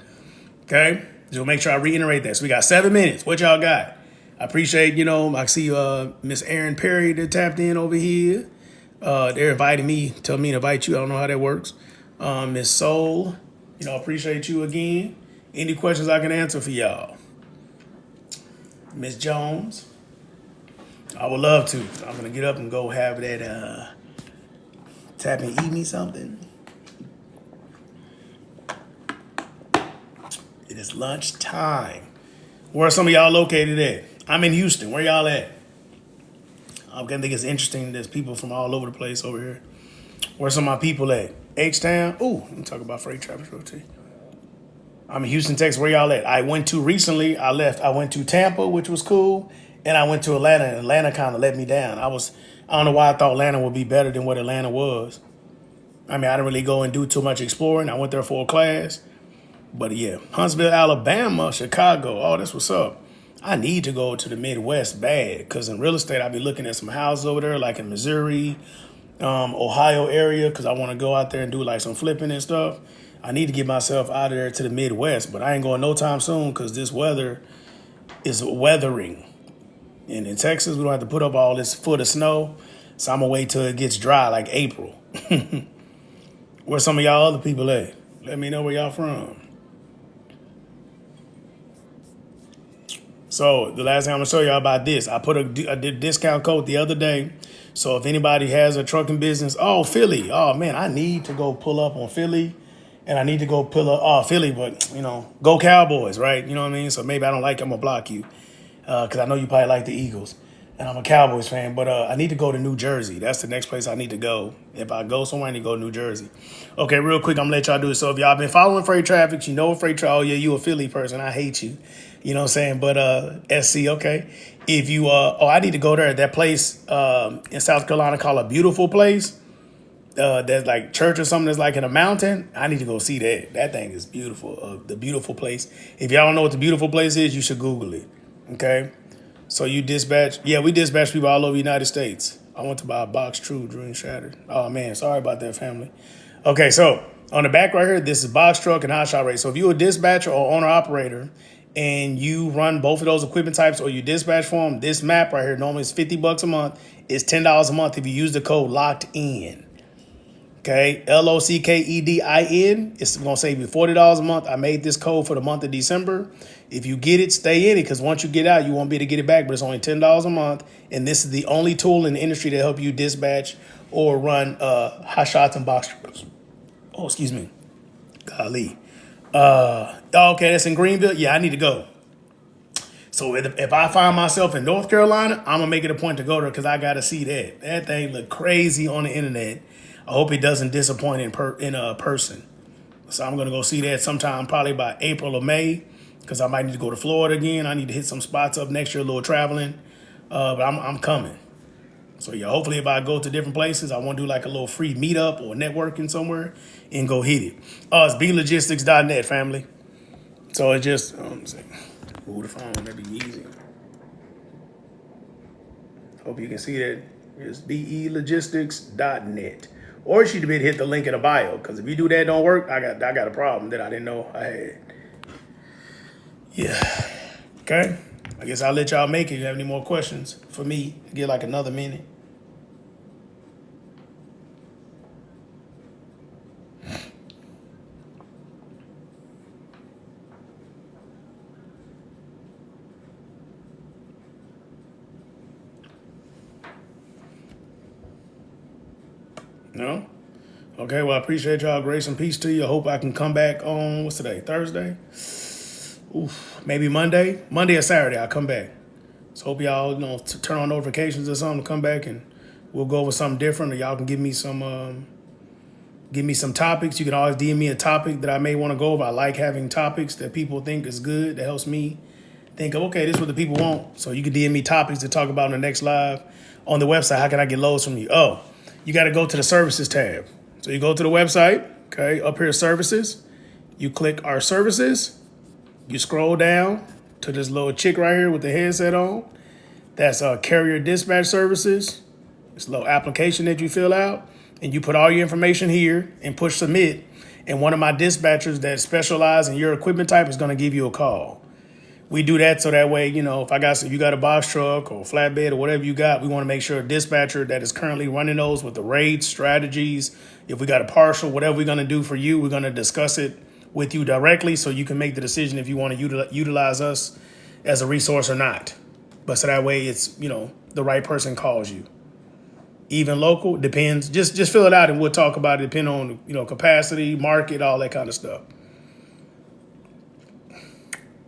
Okay? So make sure I reiterate that. So we got 7 minutes. What y'all got? I appreciate, I see Miss Erin Perry that tapped in over here. They're inviting me, tell me to invite you. I don't know how that works. Miss Soul. Appreciate you again. Any questions I can answer for y'all? Miss Jones, I would love to. I'm going to get up and go have that, tap and eat me something. It is lunchtime. Where are some of y'all located at? I'm in Houston. Where y'all at? I think it's interesting. There's people from all over the place over here. Where's some of my people at? H-Town. Ooh, let me talk about freight traffic real quick. I'm in Houston, Texas. Where y'all at? I went to recently. I went to Tampa, which was cool. And I went to Atlanta, and Atlanta kind of let me down. I don't know why I thought Atlanta would be better than what Atlanta was. I mean, I didn't really go and do too much exploring. I went there for a class. But yeah, Huntsville, Alabama, Chicago. Oh, that's what's up. I need to go to the Midwest bad because in real estate, I'll be looking at some houses over there, like in Missouri, Ohio area, because I want to go out there and do like some flipping and stuff. I need to get myself out of there to the Midwest, but I ain't going no time soon because this weather is weathering. And in Texas, we don't have to put up all this foot of snow. So I'm going to wait till it gets dry like April. Where some of y'all other people at? Let me know where y'all from. So the last thing I'm going to show y'all about this, I put a discount code the other day. So if anybody has a trucking business, Philly. Oh, man, I need to go pull up on Philly. And I need to go pull up, Philly, but, go Cowboys, right? You know what I mean? So maybe I don't like, I'm going to block you. Because I know you probably like the Eagles. And I'm a Cowboys fan, but I need to go to New Jersey. That's the next place I need to go. If I go somewhere, I need to go to New Jersey. Okay, real quick, I'm going to let y'all do it. So if y'all been following Freight Traffic, you know Freight Traffic. Oh, yeah, you a Philly person. I hate you. You know what I'm saying? But SC, okay. If you, I need to go there. That place in South Carolina called A Beautiful Place. There's like church or something that's like in a mountain. I need to go see that. That thing is beautiful. The Beautiful Place. If y'all don't know what the Beautiful Place is, you should Google it. Okay. So you dispatch. Yeah, we dispatch people all over the United States. I went to buy a box, true, dream shattered. Oh, man. Sorry about that, family. Okay. So on the back right here, this is box truck and hot shot rate. So if you're a dispatcher or owner operator and you run both of those equipment types or you dispatch for them, this map right here normally is $50 a month. It's $10 a month if you use the code locked in. Okay, LOCKEDIN. It's going to save you $40 a month. I made this code for the month of December. If you get it, stay in it because once you get out, you won't be able to get it back, but it's only $10 a month. And this is the only tool in the industry to help you dispatch or run hot shots and box trucks. Oh, excuse me. Golly. Okay, that's in Greenville. Yeah, I need to go. So if I find myself in North Carolina, I'm going to make it a point to go there because I got to see that. That thing look crazy on the internet. I hope it doesn't disappoint in a person. So I'm going to go see that sometime probably by April or May because I might need to go to Florida again. I need to hit some spots up next year, a little traveling. But I'm coming. So, yeah, hopefully if I go to different places, I want to do like a little free meetup or networking somewhere and go hit it. It's belogistics.net, family. So it's just, move the phone, that'd be easy. Hope you can see that. It's belogistics.net. Or you should hit the link in the bio, because if you do that don't work, I got a problem that I didn't know I had. Yeah. Okay. I guess I'll let y'all make it. If you have any more questions for me, get like another minute. No? Okay, well, I appreciate y'all. Grace and peace to you. I hope I can come back on, what's today, Thursday? Maybe Monday or Saturday, I'll come back. So hope y'all, to turn on notifications or something to come back and we'll go over something different or y'all can give me some topics. You can always DM me a topic that I may want to go over. I like having topics that people think is good. That helps me think of, okay, this is what the people want. So you can DM me topics to talk about in the next live on the website. How can I get loads from you? You got to go to the services tab. So you go to the website, okay, up here, services. You click our services. You scroll down to this little chick right here with the headset on. That's carrier dispatch services. It's a little application that you fill out. And you put all your information here and push submit. And one of my dispatchers that specialize in your equipment type is going to give you a call. We do that so that way, if you got a box truck or flatbed or whatever you got, we want to make sure a dispatcher that is currently running those with the rates, strategies, if we got a partial, whatever we're going to do for you, we're going to discuss it with you directly so you can make the decision if you want to utilize us as a resource or not. But so that way it's, the right person calls you. Even local, depends. Just fill it out and we'll talk about it depending on, capacity, market, all that kind of stuff.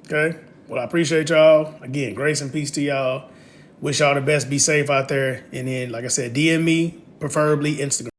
Okay. Well, I appreciate y'all. Again, grace and peace to y'all. Wish y'all the best. Be safe out there. And then, like I said, DM me, preferably Instagram.